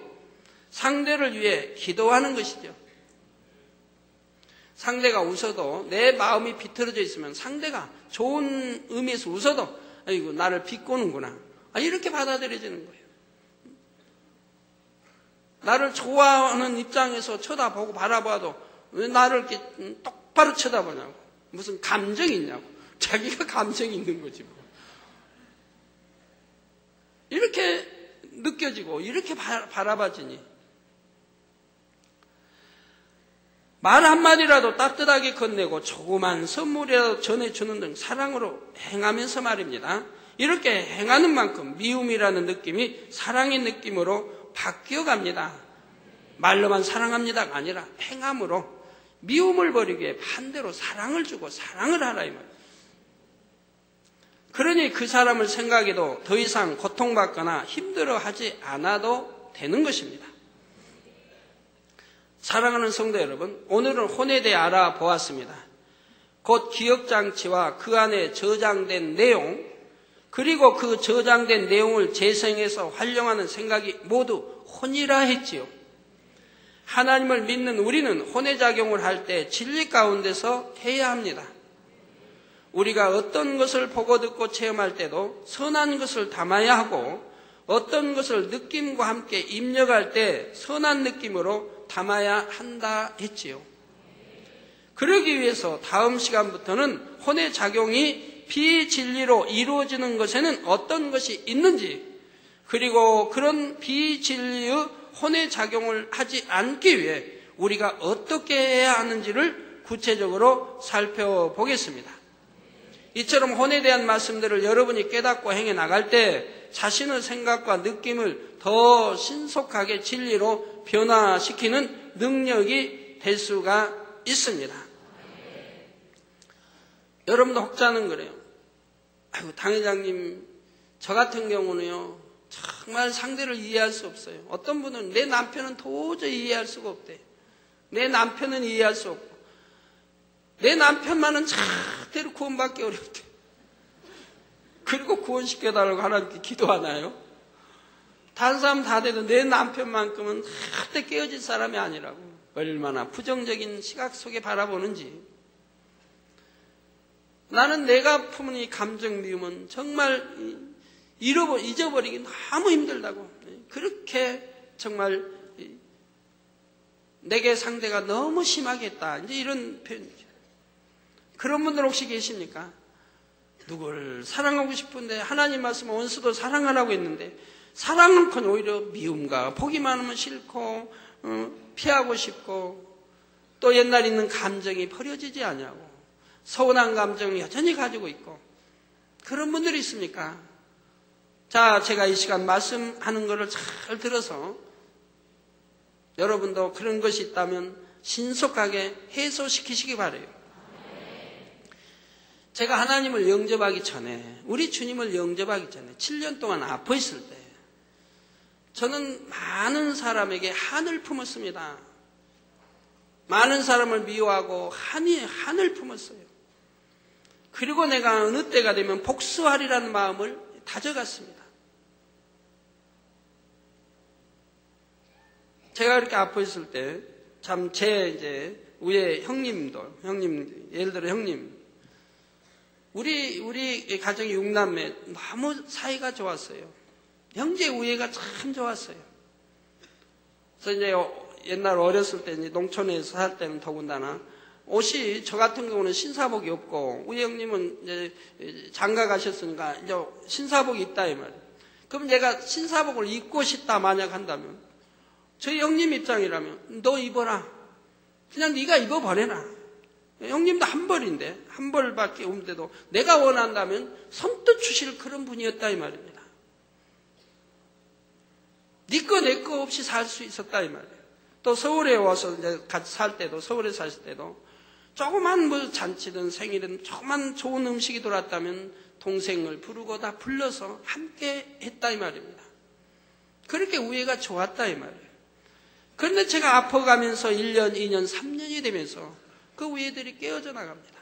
상대를 위해 기도하는 것이죠. 상대가 웃어도 내 마음이 비틀어져 있으면 상대가 좋은 의미에서 웃어도 아이고 나를 비꼬는구나. 이렇게 받아들여지는 거예요. 나를 좋아하는 입장에서 쳐다보고 바라봐도 왜 나를 이렇게 똑바로 쳐다보냐고. 무슨 감정이 있냐고. 자기가 감정이 있는 거지 뭐. 이렇게 느껴지고 이렇게 바라봐지니 말 한마디라도 따뜻하게 건네고 조그만 선물이라도 전해주는 등 사랑으로 행하면서 말입니다. 이렇게 행하는 만큼 미움이라는 느낌이 사랑의 느낌으로 바뀌어갑니다. 말로만 사랑합니다가 아니라 행함으로 미움을 버리기 위해 반대로 사랑을 주고 사랑을 하라 이 말이에요. 그러니 그 사람을 생각해도 더 이상 고통받거나 힘들어하지 않아도 되는 것입니다. 사랑하는 성도 여러분, 오늘은 혼에 대해 알아보았습니다. 곧 기억장치와 그 안에 저장된 내용, 그리고 그 저장된 내용을 재생해서 활용하는 생각이 모두 혼이라 했지요. 하나님을 믿는 우리는 혼의 작용을 할 때 진리 가운데서 해야 합니다. 우리가 어떤 것을 보고 듣고 체험할 때도 선한 것을 담아야 하고 어떤 것을 느낌과 함께 입력할 때 선한 느낌으로 담아야 한다 했지요. 그러기 위해서 다음 시간부터는 혼의 작용이 비진리로 이루어지는 것에는 어떤 것이 있는지, 그리고 그런 비진리의 혼의 작용을 하지 않기 위해 우리가 어떻게 해야 하는지를 구체적으로 살펴보겠습니다. 이처럼 혼에 대한 말씀들을 여러분이 깨닫고 행해 나갈 때 자신의 생각과 느낌을 더 신속하게 진리로 변화시키는 능력이 될 수가 있습니다. 여러분도 혹자는 그래요. 아이고, 당회장님, 저 같은 경우는요, 정말 상대를 이해할 수 없어요. 어떤 분은 내 남편은 도저히 이해할 수가 없대. 내 남편은 이해할 수 없고, 내 남편만은 절대로 구원받기 어렵대. 그리고 구원시켜달라고 하나님께 기도하나요? 다른 사람 다 돼도 내 남편만큼은 절대 깨어질 사람이 아니라고. 얼마나 부정적인 시각 속에 바라보는지. 나는 내가 품은 이 감정 미움은 정말 잊어버리기 너무 힘들다고. 그렇게 정말 내게 상대가 너무 심하게 했다. 이제 이런 표현이죠. 그런 분들 혹시 계십니까? 누굴 사랑하고 싶은데 하나님 말씀 원수도 사랑하라고 했는데 사랑은커녕 오히려 미움과 복이 많으면 싫고 피하고 싶고 또 옛날 있는 감정이 버려지지 않냐고 서운한 감정을 여전히 가지고 있고 그런 분들이 있습니까? 자, 제가 이 시간 말씀하는 것을 잘 들어서 여러분도 그런 것이 있다면 신속하게 해소시키시기 바라요. 제가 하나님을 영접하기 전에 우리 주님을 영접하기 전에 7년 동안 아파 있을 때 저는 많은 사람에게 한을 품었습니다. 많은 사람을 미워하고 한을 품었어요. 그리고 내가 어느 때가 되면 복수하리라는 마음을 다져갔습니다. 제가 이렇게 아파 있을 때 참 이제 위에 형님, 예를 들어 형님, 우리 가정이 6남매 너무 사이가 좋았어요. 형제 우애가 참 좋았어요. 그래서 이제 옛날 어렸을 때 이제 농촌에서 살 때는 더군다나 옷이 저 같은 경우는 신사복이 없고 우리 형님은 이제 장가 가셨으니까 이제 신사복이 있다 이 말이에요. 그럼 내가 신사복을 입고 싶다 만약 한다면 저희 형님 입장이라면 너 입어라. 그냥 네가 입어버려라. 형님도 한 벌인데 한 벌밖에 없는데도 내가 원한다면 선뜻 주실 그런 분이었다 이 말입니다. 네 거 내 거 없이 살 수 있었다 이 말이에요. 또 서울에 와서 이제 같이 살 때도 서울에 사실 때도 조그만 뭐 잔치든 생일은 조그만 좋은 음식이 들어왔다면 동생을 부르고 다 불러서 함께 했다 이 말입니다. 그렇게 우애가 좋았다 이 말이에요. 그런데 제가 아파가면서 1년, 2년, 3년이 되면서 그 우애들이 깨어져 나갑니다.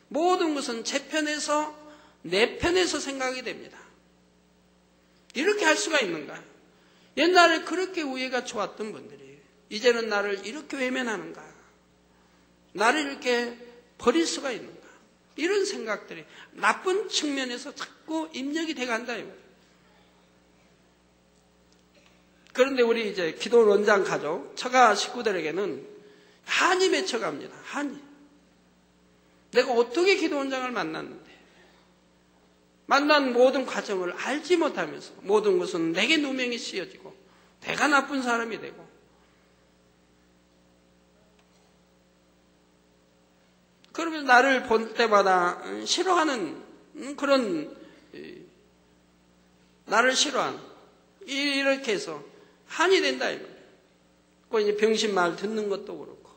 모든 것은 제 편에서 내 편에서 생각이 됩니다. 이렇게 할 수가 있는가? 옛날에 그렇게 우애가 좋았던 분들이 이제는 나를 이렇게 외면하는가? 나를 이렇게 버릴 수가 있는가? 이런 생각들이 나쁜 측면에서 자꾸 입력이 돼간다. 그런데 우리 이제 기도 원장 가족, 처가 식구들에게는 한이 맺혀갑니다. 한이. 내가 어떻게 기도 원장을 만났는데 만난 모든 과정을 알지 못하면서 모든 것은 내게 누명이 씌어지고 내가 나쁜 사람이 되고 그러면 나를 볼 때마다 싫어하는 그런 나를 싫어하는 이렇게 해서 한이 된다 이 말이에요. 그 이제 병신 말 듣는 것도 그렇고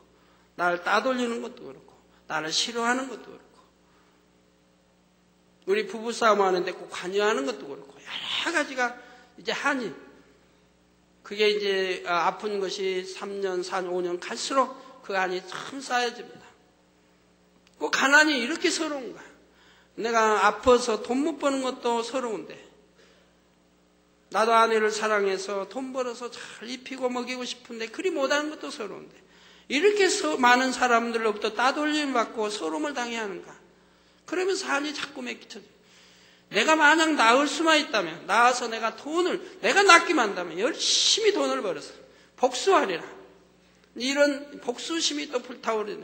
나를 따돌리는 것도 그렇고 나를 싫어하는 것도 그렇고 우리 부부싸움 하는데 꼭 관여하는 것도 그렇고 여러 가지가 이제 한이 그게 이제 아픈 것이 3년, 4년, 5년 갈수록 그 한이 참 쌓여집니다. 그 가난이 이렇게 서러운가? 내가 아파서 돈 못 버는 것도 서러운데 나도 아내를 사랑해서 돈 벌어서 잘 입히고 먹이고 싶은데 그리 못하는 것도 서러운데 이렇게 많은 사람들로부터 따돌림 받고 서러움을 당해야 하는가? 그러면서 한이 자꾸 맺혀져. 내가 만약 나을 수만 있다면 나아서 내가 낫기만 한다면 열심히 돈을 벌어서 복수하리라. 이런 복수심이 또 불타오르네.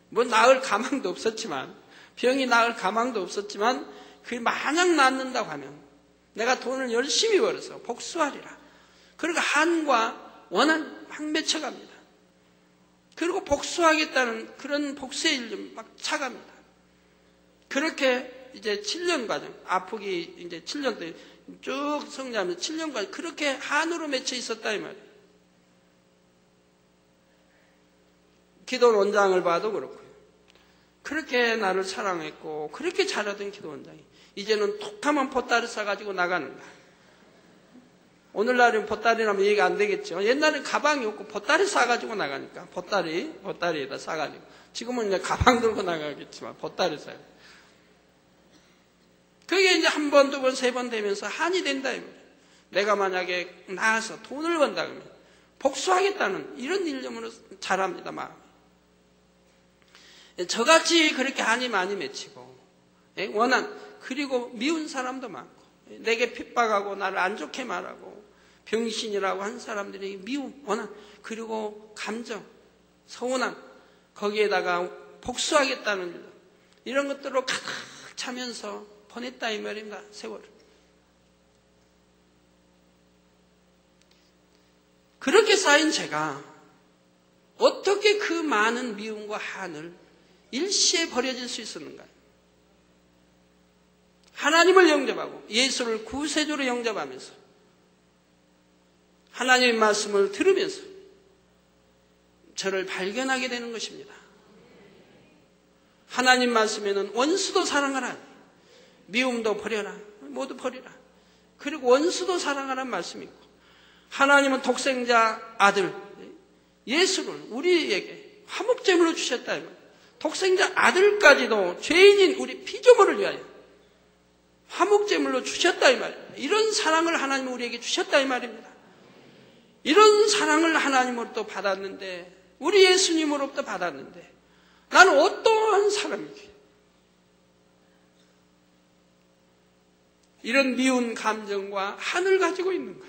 뭐 나을 가망도 없었지만 병이 나을 가망도 없었지만 그게 만약 낫는다고 하면 내가 돈을 열심히 벌어서 복수하리라. 그리고 한과 원한 막 맺혀갑니다. 그리고 복수하겠다는 그런 복수의 일좀 막 차갑니다. 그렇게 이제 7년 과정, 아프기 이제 7년 동안 쭉 성장하면서 7년 과정 그렇게 한으로 맺혀 있었다 이 말이에요. 기도 원장을 봐도 그렇고요. 그렇게 나를 사랑했고 그렇게 잘하던 기도 원장이 이제는 톡하면 보따리 싸가지고 나가는가. 오늘날은 보따리라면 얘기가 안 되겠죠. 옛날엔 가방이 없고 보따리 싸가지고 나가니까 보따리에다 싸가지고 지금은 이제 가방 들고 나가겠지만 보따리 싸가지고 그게 이제 한 번, 두 번, 세 번 되면서 한이 된다 이 말이에요. 내가 만약에 나가서 돈을 번다 그러면 복수하겠다는 이런 일념으로 잘합니다 마음이. 저같이 그렇게 한이 많이 맺히고 원한 그리고 미운 사람도 많고 내게 핍박하고 나를 안 좋게 말하고 병신이라고 한 사람들이 미움, 원한 그리고 감정, 서운함 거기에다가 복수하겠다는 일 이런 것들로 차면서 보냈다 이 말입니다. 세월을. 그렇게 쌓인 죄가 어떻게 그 많은 미움과 한을 일시에 버려질 수 있었는가요? 하나님을 영접하고 예수를 구세주로 영접하면서 하나님의 말씀을 들으면서 저를 발견하게 되는 것입니다. 하나님 말씀에는 원수도 사랑하라, 미움도 버려라, 모두 버리라. 그리고 원수도 사랑하라는 말씀이 있고, 하나님은 독생자 아들 예수를 우리에게 화목제물로 주셨다. 독생자 아들까지도 죄인인 우리 피조물을 위하여 화목제물로 주셨다 이 말입니다. 이런 사랑을 하나님은 우리에게 주셨다 이 말입니다. 이런 사랑을 하나님으로부터 받았는데, 우리 예수님으로부터 받았는데, 나는 어떠한 사람이지? 이런 미운 감정과 한을 가지고 있는가?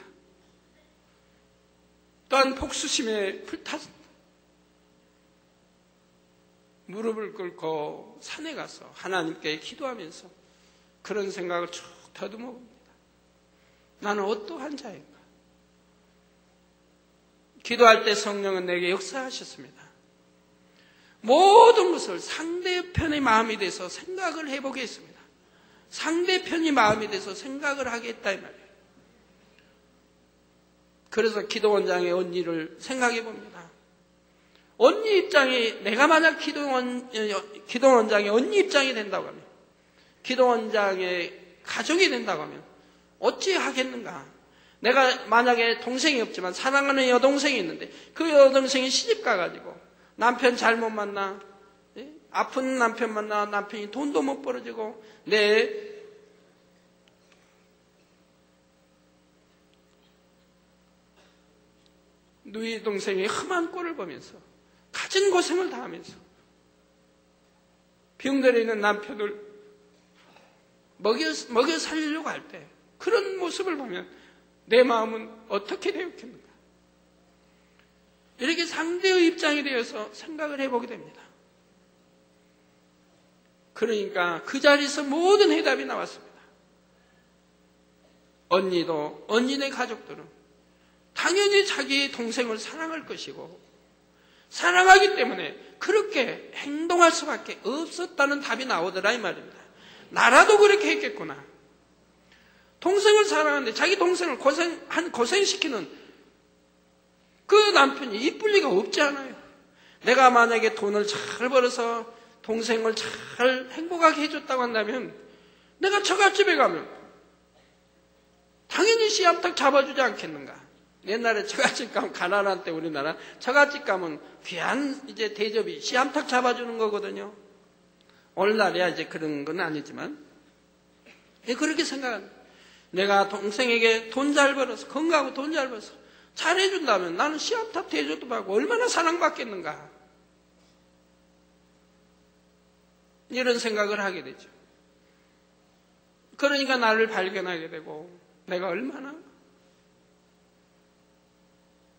또한 복수심에 불탔습니다. 무릎을 꿇고 산에 가서 하나님께 기도하면서 그런 생각을 쭉 더듬어 봅니다. 나는 어떠한 자인가? 기도할 때 성령은 내게 역사하셨습니다. 모든 것을 상대편의 마음이 돼서 생각을 해보겠습니다. 상대편이 마음이 돼서 생각을 하겠다 이 말이에요. 그래서 기도원장의 언니를 생각해 봅니다. 언니 입장이, 내가 만약 기도원장의 언니 입장이 된다고 하면, 기도원장의 가족이 된다고 하면 어찌 하겠는가? 내가 만약에 동생이 없지만 사랑하는 여동생이 있는데 그 여동생이 시집 가가지고 남편 잘못 만나, 아픈 남편 만나 남편이 돈도 못 벌어주고 내 누이 동생이 험한 꼴을 보면서 갖은 고생을 다하면서 병들어 있는 남편을 먹여 살리려고 할 때 그런 모습을 보면 내 마음은 어떻게 되었겠는가? 이렇게 상대의 입장이 되어서 생각을 해보게 됩니다. 그러니까 그 자리에서 모든 해답이 나왔습니다. 언니도, 언니네 가족들은 당연히 자기 동생을 사랑할 것이고 사랑하기 때문에 그렇게 행동할 수밖에 없었다는 답이 나오더라 이 말입니다. 나라도 그렇게 했겠구나. 동생을 사랑하는데 자기 동생을 고생시키는 그 남편이 이쁠 리가 없지 않아요. 내가 만약에 돈을 잘 벌어서 동생을 잘 행복하게 해줬다고 한다면 내가 처갓집에 가면 당연히 씨암탉 잡아주지 않겠는가? 옛날에 처갓집 가면 가난한 때 우리나라 처갓집 가면 귀한 이제 대접이 씨암탉 잡아주는 거거든요. 오늘날이야 이제 그런 건 아니지만 그렇게 생각합니다. 내가 동생에게 돈 잘 벌어서 건강하고 돈 잘 벌어서 잘해준다면 나는 씨암탉 대접도 받고 얼마나 사랑받겠는가? 이런 생각을 하게 되죠. 그러니까 나를 발견하게 되고 내가 얼마나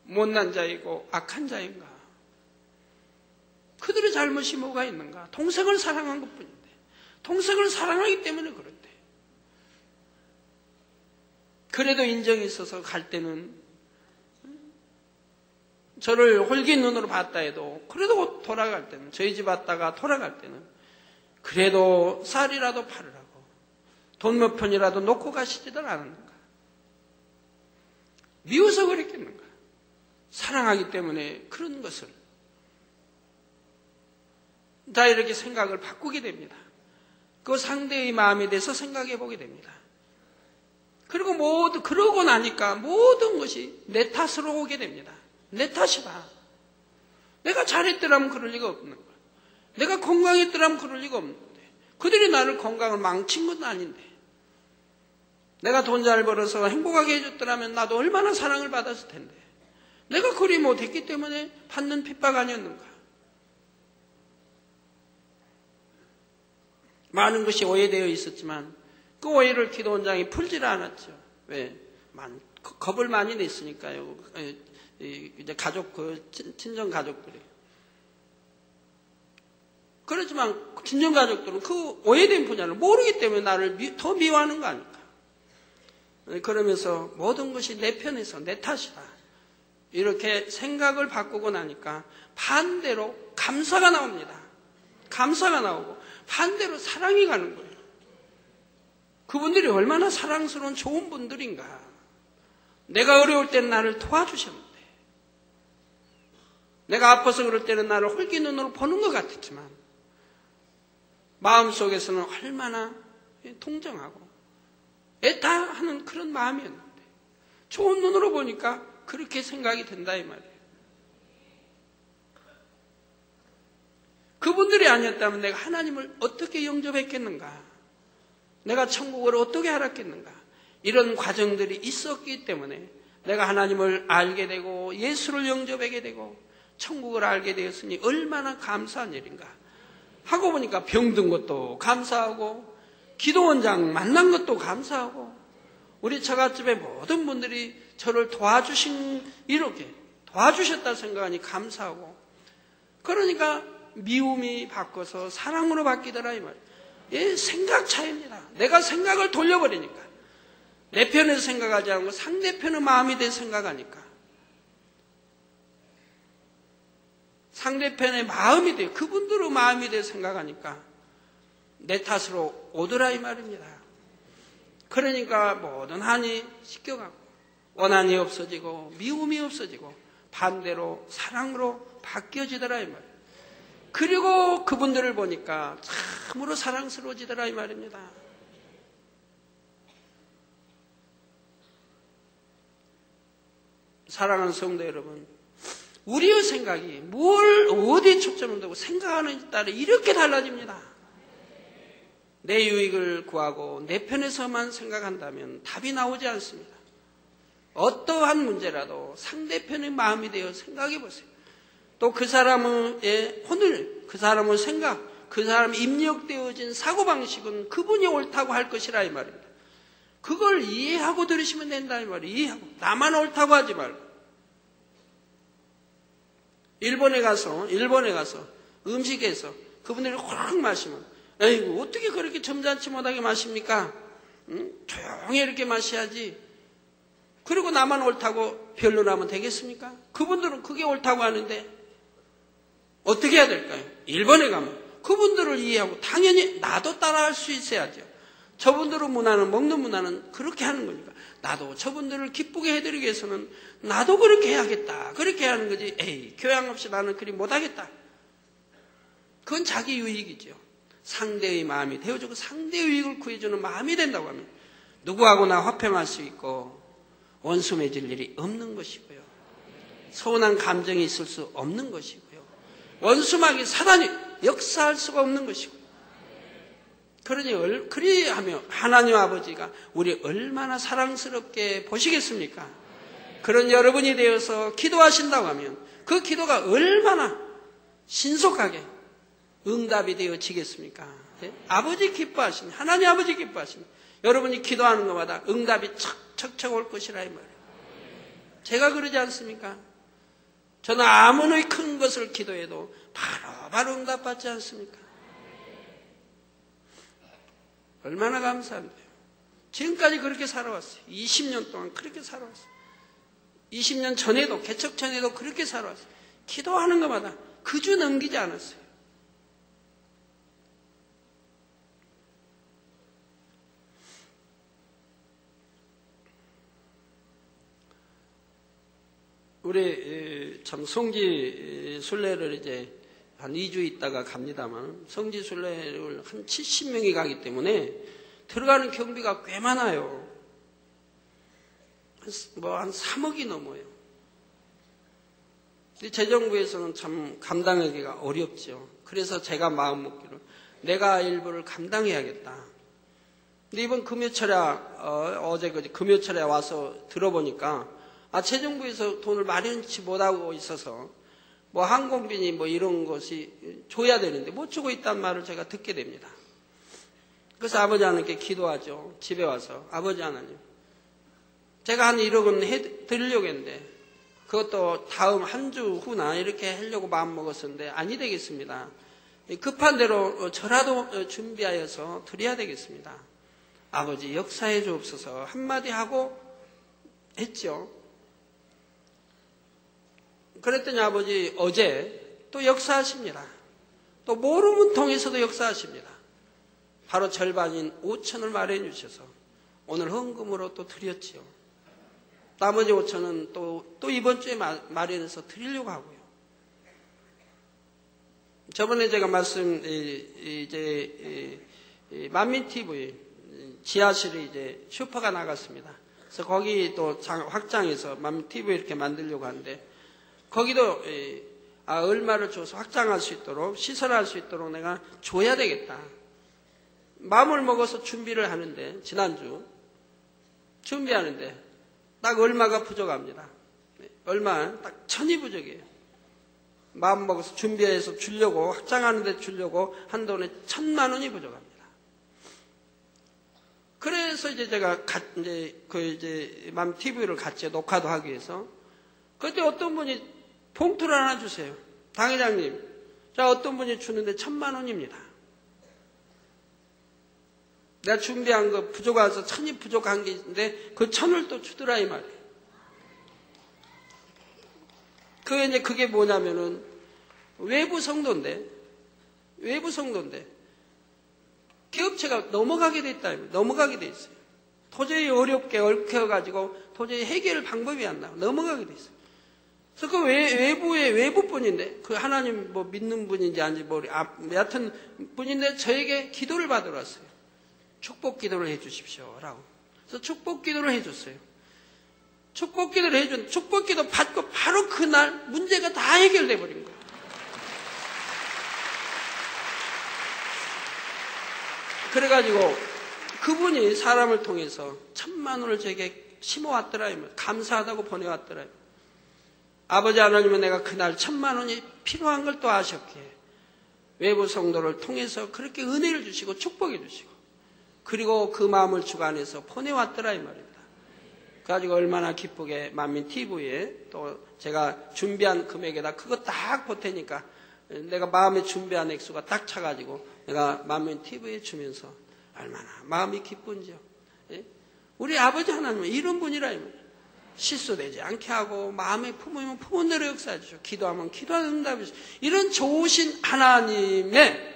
못난 자이고 악한 자인가? 그들의 잘못이 뭐가 있는가? 동생을 사랑한 것뿐인데 동생을 사랑하기 때문에 그런데 그래도 인정이 있어서 갈 때는 저를 홀긴 눈으로 봤다 해도 그래도 돌아갈 때는 저희 집 왔다가 돌아갈 때는 그래도 쌀이라도 팔으라고 돈 몇 푼이라도 놓고 가시지도 않았는가? 미워서 그랬겠는가? 사랑하기 때문에 그런 것을 다 이렇게 생각을 바꾸게 됩니다. 그 상대의 마음에 대해서 생각해 보게 됩니다. 그리고 그러고 나니까 모든 것이 내 탓으로 오게 됩니다. 내 탓이다. 내가 잘했더라면 그럴 리가 없는 거야. 내가 건강했더라면 그럴 리가 없는데 그들이 나를 건강을 망친 건 아닌데 내가 돈 잘 벌어서 행복하게 해줬더라면 나도 얼마나 사랑을 받았을 텐데 내가 그리 못했기 때문에 받는 핍박 아니었는가? 많은 것이 오해되어 있었지만 그 오해를 기도원장이 풀지를 않았죠. 왜? 겁을 많이 냈으니까요. 이제 가족, 친정 가족들이. 그렇지만 친정가족들은 그 오해된 분야를 모르기 때문에 나를 더 미워하는 거 아닐까. 그러면서 모든 것이 내 편에서 내 탓이다. 이렇게 생각을 바꾸고 나니까 반대로 감사가 나옵니다. 감사가 나오고 반대로 사랑이 가는 거예요. 그분들이 얼마나 사랑스러운 좋은 분들인가. 내가 어려울 때는 나를 도와주셨는데, 내가 아파서 그럴 때는 나를 홀기 눈으로 보는 것 같았지만 마음속에서는 얼마나 동정하고 애타하는 그런 마음이었는데 좋은 눈으로 보니까 그렇게 생각이 든다 이 말이에요. 그분들이 아니었다면 내가 하나님을 어떻게 영접했겠는가? 내가 천국을 어떻게 알았겠는가? 이런 과정들이 있었기 때문에 내가 하나님을 알게 되고 예수를 영접하게 되고 천국을 알게 되었으니 얼마나 감사한 일인가 하고 보니까 병든 것도 감사하고 기도원장 만난 것도 감사하고 우리 처갓집의 모든 분들이 저를 이렇게 도와주셨다 생각하니 감사하고 그러니까 미움이 바꿔서 사랑으로 바뀌더라 이 말이에요. 예, 생각 차이입니다. 내가 생각을 돌려버리니까 내 편에서 생각하지 않고 상대편의 마음이 돼 생각하니까 상대편의 마음이 돼 그분들의 마음이 돼 생각하니까 내 탓으로 오더라 이 말입니다. 그러니까 모든 한이 씻겨가고 원한이 없어지고 미움이 없어지고 반대로 사랑으로 바뀌어지더라 이 말이에요. 그리고 그분들을 보니까 참으로 사랑스러워지더라 이 말입니다. 사랑하는 성도 여러분, 우리의 생각이 어디에 초점을 두고 생각하는지에 따라 이렇게 달라집니다. 내 유익을 구하고 내 편에서만 생각한다면 답이 나오지 않습니다. 어떠한 문제라도 상대편의 마음이 되어 생각해 보세요. 또 그 사람의 혼을, 그 사람의 생각, 그 사람의 입력되어진 사고방식은 그분이 옳다고 할 것이라 이 말입니다. 그걸 이해하고 들으시면 된다 이 말이에요. 이해하고. 나만 옳다고 하지 말고. 일본에 가서 음식에서 그분들이 확 마시면 에이구 어떻게 그렇게 점잖지 못하게 마십니까? 조용히 이렇게 마셔야지. 그리고 나만 옳다고 변론하면 되겠습니까? 그분들은 그게 옳다고 하는데 어떻게 해야 될까요? 일본에 가면 그분들을 이해하고 당연히 나도 따라할 수 있어야죠. 저분들의 문화는 먹는 문화는 그렇게 하는 거니까 나도 저분들을 기쁘게 해드리기 위해서는 나도 그렇게 해야겠다. 그렇게 하는 거지. 에이 교양 없이 나는 그리 못하겠다. 그건 자기 유익이죠. 상대의 마음이 되어주고 상대의 유익을 구해주는 마음이 된다고 하면 누구하고나 화평할 수 있고 원수 맺을 일이 없는 것이고요. 서운한 감정이 있을 수 없는 것이고요. 원수막이 사단이 역사할 수가 없는 것이고요. 그리하며 하나님 아버지가 우리 얼마나 사랑스럽게 보시겠습니까? 그런 여러분이 되어서 기도하신다고 하면 그 기도가 얼마나 신속하게 응답이 되어지겠습니까? 네? 아버지 기뻐하시니 하나님 아버지 바라시니 여러분이 기도하는 것마다 응답이 척척척 올 것이라 이 말이에요. 제가 그러지 않습니까? 저는 아무리 큰 것을 기도해도 바로 응답받지 않습니까? 얼마나 감사한데요. 지금까지 그렇게 살아왔어요. 20년 동안 그렇게 살아왔어요. 20년 전에도 개척 전에도 그렇게 살아왔어요. 기도하는 것마다 그 주 넘기지 않았어요. 우리 참 성지 순례를 이제 한 2주 있다가 갑니다만 성지 순례를 한 70명이 가기 때문에 들어가는 경비가 꽤 많아요. 한 3억이 넘어요. 재정부에서는 참 감당하기가 어렵죠. 그래서 제가 마음 먹기로 내가 일부를 감당해야겠다. 근데 이번 금요철에 어제 금요철에 와서 들어보니까 재정부에서 돈을 마련치 못하고 있어서 뭐 항공비니 뭐 이런 것이 줘야 되는데 못 주고 있다는 말을 제가 듣게 됩니다. 그래서 아버지 하나님께 기도하죠. 집에 와서 아버지 하나님 제가 한 1억은 해드리려고 했는데 그것도 다음 한 주 후나 이렇게 하려고 마음 먹었었는데 아니 되겠습니다. 급한 대로 저라도 준비하여서 드려야 되겠습니다. 아버지 역사해 주옵소서 한마디 하고 했죠. 그랬더니 아버지 어제 또 역사하십니다. 또 모르는 통해서도 역사하십니다. 바로 절반인 5천을 마련해 주셔서 오늘 헌금으로 또 드렸지요. 나머지 5천은 또 이번 주에 마련해서 드리려고 하고요. 저번에 제가 만민TV 지하실에 이제 슈퍼가 나갔습니다. 그래서 거기 또 확장해서 만민TV 이렇게 만들려고 하는데 거기도 얼마를 줘서 확장할 수 있도록 시설할 수 있도록 내가 줘야 되겠다. 마음을 먹어서 준비를 하는데 지난주 준비하는데 딱 얼마가 부족합니다. 얼마 딱 1,000이 부족해요. 마음 먹어서 준비해서 주려고 확장하는데 주려고 한 돈에 1,000만 원이 부족합니다. 그래서 이제 제가 맘 TV를 같이 녹화도 하기 위해서 그때 어떤 분이 봉투를 하나 주세요. 당 회장님, 자 어떤 분이 주는데 1,000만 원입니다. 내가 준비한 거 부족해서 1,000이 부족한 게 있는데 그 1,000을 또 주더라 이 말이에요. 그게 뭐냐면은 외부 성도인데 기업체가 넘어가게 돼 있다. 넘어가게 돼 있어요. 도저히 어렵게 얽혀가지고 도저히 해결 방법이 안 나와. 넘어가게 돼 있어요. 그래서 그 외부 분인데 그 하나님 뭐 믿는 분인지 아닌지 여하튼 분인데 저에게 기도를 받으러 왔어요. 축복 기도를 해 주십시오라고. 그래서 축복 기도를 해 줬어요. 축복 기도를 해준 축복 기도 받고 바로 그날 문제가 다 해결돼 버린 거예요. 그래가지고 그분이 사람을 통해서 1,000만 원을 제게 심어왔더라. 감사하다고 보내왔더라. 아버지 하나님은 내가 그날 1,000만 원이 필요한 걸 또 아셨기에 외부 성도를 통해서 그렇게 은혜를 주시고 축복해 주시고 그리고 그 마음을 주관해서 보내왔더라 이 말입니다. 그래가지고 얼마나 기쁘게 만민TV에 또 제가 준비한 금액에다 그거 딱 보태니까 내가 마음에 준비한 액수가 딱 차가지고 내가 만민TV에 주면서 얼마나 마음이 기쁜지요. 예? 우리 아버지 하나님은 이런 분이라 이 말이에요. 실수되지 않게 하고 마음에 품으면 품은 대로 역사해 주시고 기도하면 기도하는 응답이 주시고 이런 좋으신 하나님의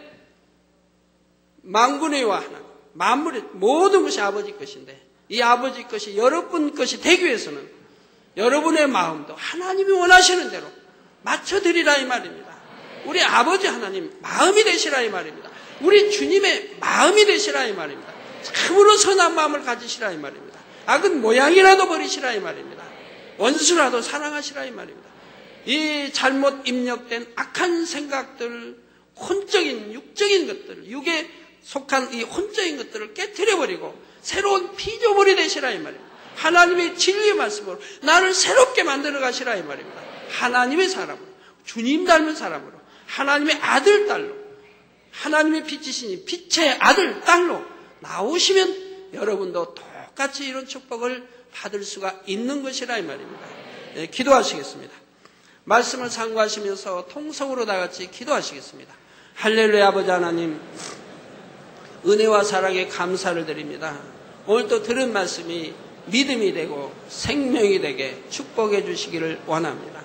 만군의와 하나님 만물의 모든 것이 아버지 것인데 이 아버지 것이 여러분 것이 되기 위해서는 여러분의 마음도 하나님이 원하시는 대로 맞춰드리라 이 말입니다. 우리 아버지 하나님 마음이 되시라 이 말입니다. 우리 주님의 마음이 되시라 이 말입니다. 참으로 선한 마음을 가지시라 이 말입니다. 악은 모양이라도 버리시라 이 말입니다. 원수라도 사랑하시라 이 말입니다. 이 잘못 입력된 악한 생각들, 혼적인 육적인 것들, 육에 속한 이 혼적인 것들을 깨트려버리고 새로운 피조물이 되시라 이 말입니다. 하나님의 진리의 말씀으로 나를 새롭게 만들어 가시라 이 말입니다. 하나님의 사람으로, 주님 닮은 사람으로, 하나님의 아들, 딸로, 하나님의 빛이시니 빛의 아들, 딸로 나오시면 여러분도 똑같이 이런 축복을 받을 수가 있는 것이라 이 말입니다. 네, 기도하시겠습니다. 말씀을 상고하시면서 통성으로 다 같이 기도하시겠습니다. 할렐루야. 아버지 하나님, 은혜와 사랑에 감사를 드립니다. 오늘 또 들은 말씀이 믿음이 되고 생명이 되게 축복해 주시기를 원합니다.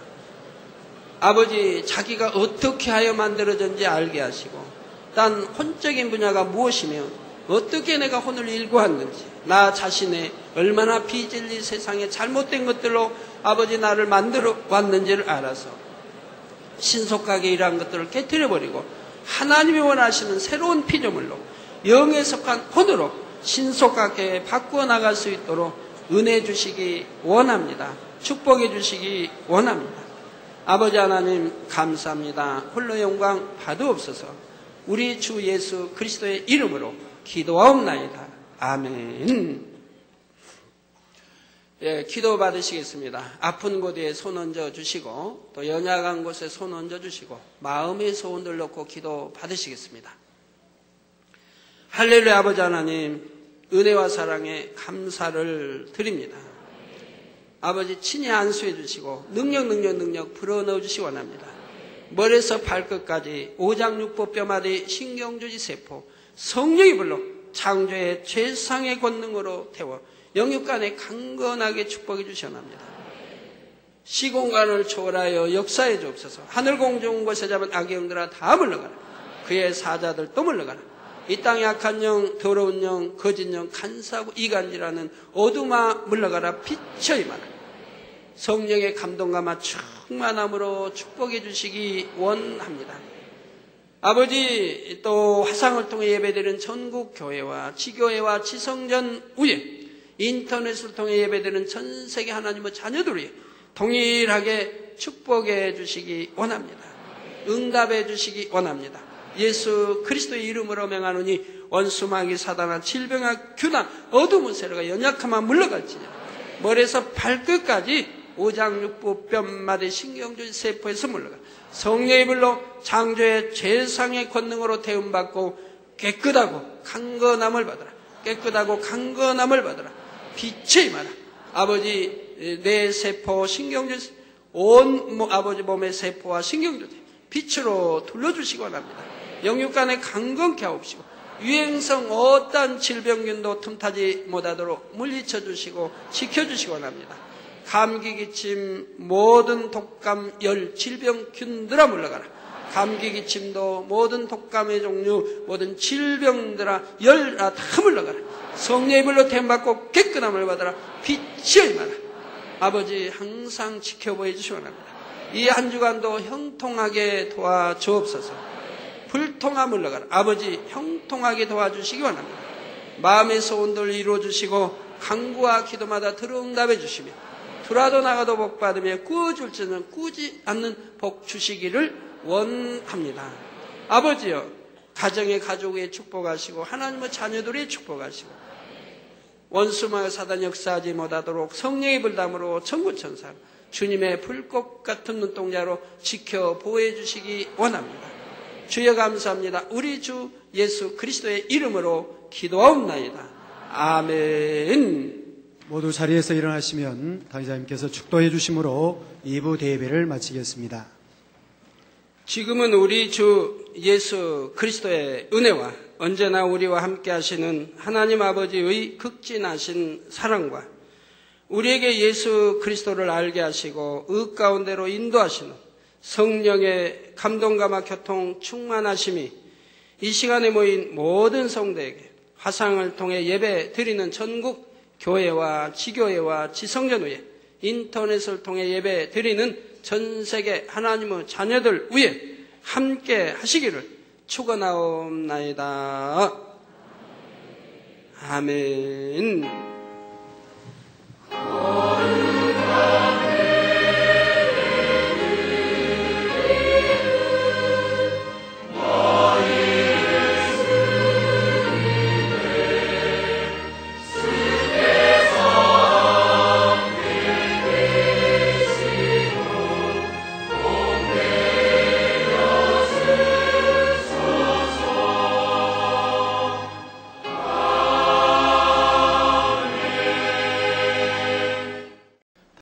아버지, 자기가 어떻게 하여 만들어졌는지 알게 하시고 단 혼적인 분야가 무엇이며 어떻게 내가 혼을 일구었는지 나 자신의 얼마나 비진리 세상에 잘못된 것들로 아버지 나를 만들어 왔는지를 알아서 신속하게 이러한 것들을 깨트려버리고 하나님이 원하시는 새로운 피조물로 영에 속한 혼으로 신속하게 바꾸어 나갈 수 있도록 은혜 주시기 원합니다. 축복해 주시기 원합니다. 아버지 하나님 감사합니다. 홀로 영광 받으옵소서. 우리 주 예수 그리스도의 이름으로 기도하옵나이다. 아멘. 예, 기도 받으시겠습니다. 아픈 곳에 손 얹어 주시고 또 연약한 곳에 손 얹어 주시고 마음의 소원을 넣고 기도 받으시겠습니다. 할렐루야. 아버지 하나님, 은혜와 사랑에 감사를 드립니다. 아버지 친히 안수해 주시고 능력 불어넣어 주시기 원합니다. 머리에서 발끝까지 오장육부뼈마디 신경주지 세포 성령의 불로 창조의 최상의 권능으로 태워 영육간에 강건하게 축복해 주시옵나이다. 시공간을 초월하여 역사해 주옵소서. 하늘 공중 곳에 잡은 악의 영들아 다 물러가라. 그의 사자들도 물러가라. 이 땅에 악한 영, 더러운 영, 거짓 영, 간사하고 이간질하는 어둠아 물러가라. 빛의 임하라. 성령의 감동감화 충만함으로 축복해 주시기 원합니다. 아버지, 또 화상을 통해 예배드리는 전국 교회와 지교회와 지성전 위에 인터넷을 통해 예배드리는 전 세계 하나님의 자녀들 위해 동일하게 축복해 주시기 원합니다. 응답해 주시기 원합니다. 예수 그리스도의 이름으로 명하노니 원수마귀 사단아 질병아 규난 어두운 세력과 연약함아 물러갈지니라. 머리에서 발끝까지 오장육부뼈마디 신경주지 세포에서 물러가 성령의 불로 창조의 최상의 권능으로 태움받고 깨끗하고 강건함을 받아라. 깨끗하고 강건함을 받아라. 빛의 임하라. 아버지, 내 세포 신경주지 온 아버지 몸의 세포와 신경주지 빛으로 둘러주시기 원합니다. 영육간에 강건케 하옵시고 유행성 어떠한 질병균도 틈타지 못하도록 물리쳐 주시고 지켜주시기 원합니다. 감기, 기침, 모든 독감, 열, 질병균들아 물러가라. 감기, 기침도 모든 독감의 종류, 모든 질병들아 열아 다 물러가라. 성령의 불로 태움받고 깨끗함을 받아라. 빛이 임하라. 아버지 항상 지켜보여 주시기 원합니다. 이 한 주간도 형통하게 도와주옵소서. 불통함 물러가라. 아버지 형통하게 도와주시기 원합니다. 마음의 소원들 이루어주시고 간구와 기도마다 들응답해 주시며 들어도 나가도 복 받으며 꾸어줄 줄은 꾸지 않는 복 주시기를 원합니다. 아버지여, 가정의 가족의 축복하시고 하나님의 자녀들의 축복하시고 원수마귀 사단 역사하지 못하도록 성령의 불담으로 천구천사 주님의 불꽃 같은 눈동자로 지켜 보호해 주시기 원합니다. 주여 감사합니다. 우리 주 예수 그리스도의 이름으로 기도하옵나이다. 아멘. 모두 자리에서 일어나시면 당의자님께서 축도해 주심으로 2부 대예배를 마치겠습니다. 지금은 우리 주 예수 그리스도의 은혜와 언제나 우리와 함께 하시는 하나님 아버지의 극진하신 사랑과 우리에게 예수 그리스도를 알게 하시고 의 가운데로 인도하시는 성령의 감동감화 교통 충만하심이 이 시간에 모인 모든 성도에게 화상을 통해 예배 드리는 전국 교회와 지교회와 지성전 위에 인터넷을 통해 예배 드리는 전 세계 하나님의 자녀들 위에 함께 하시기를 축원하옵나이다. 아멘.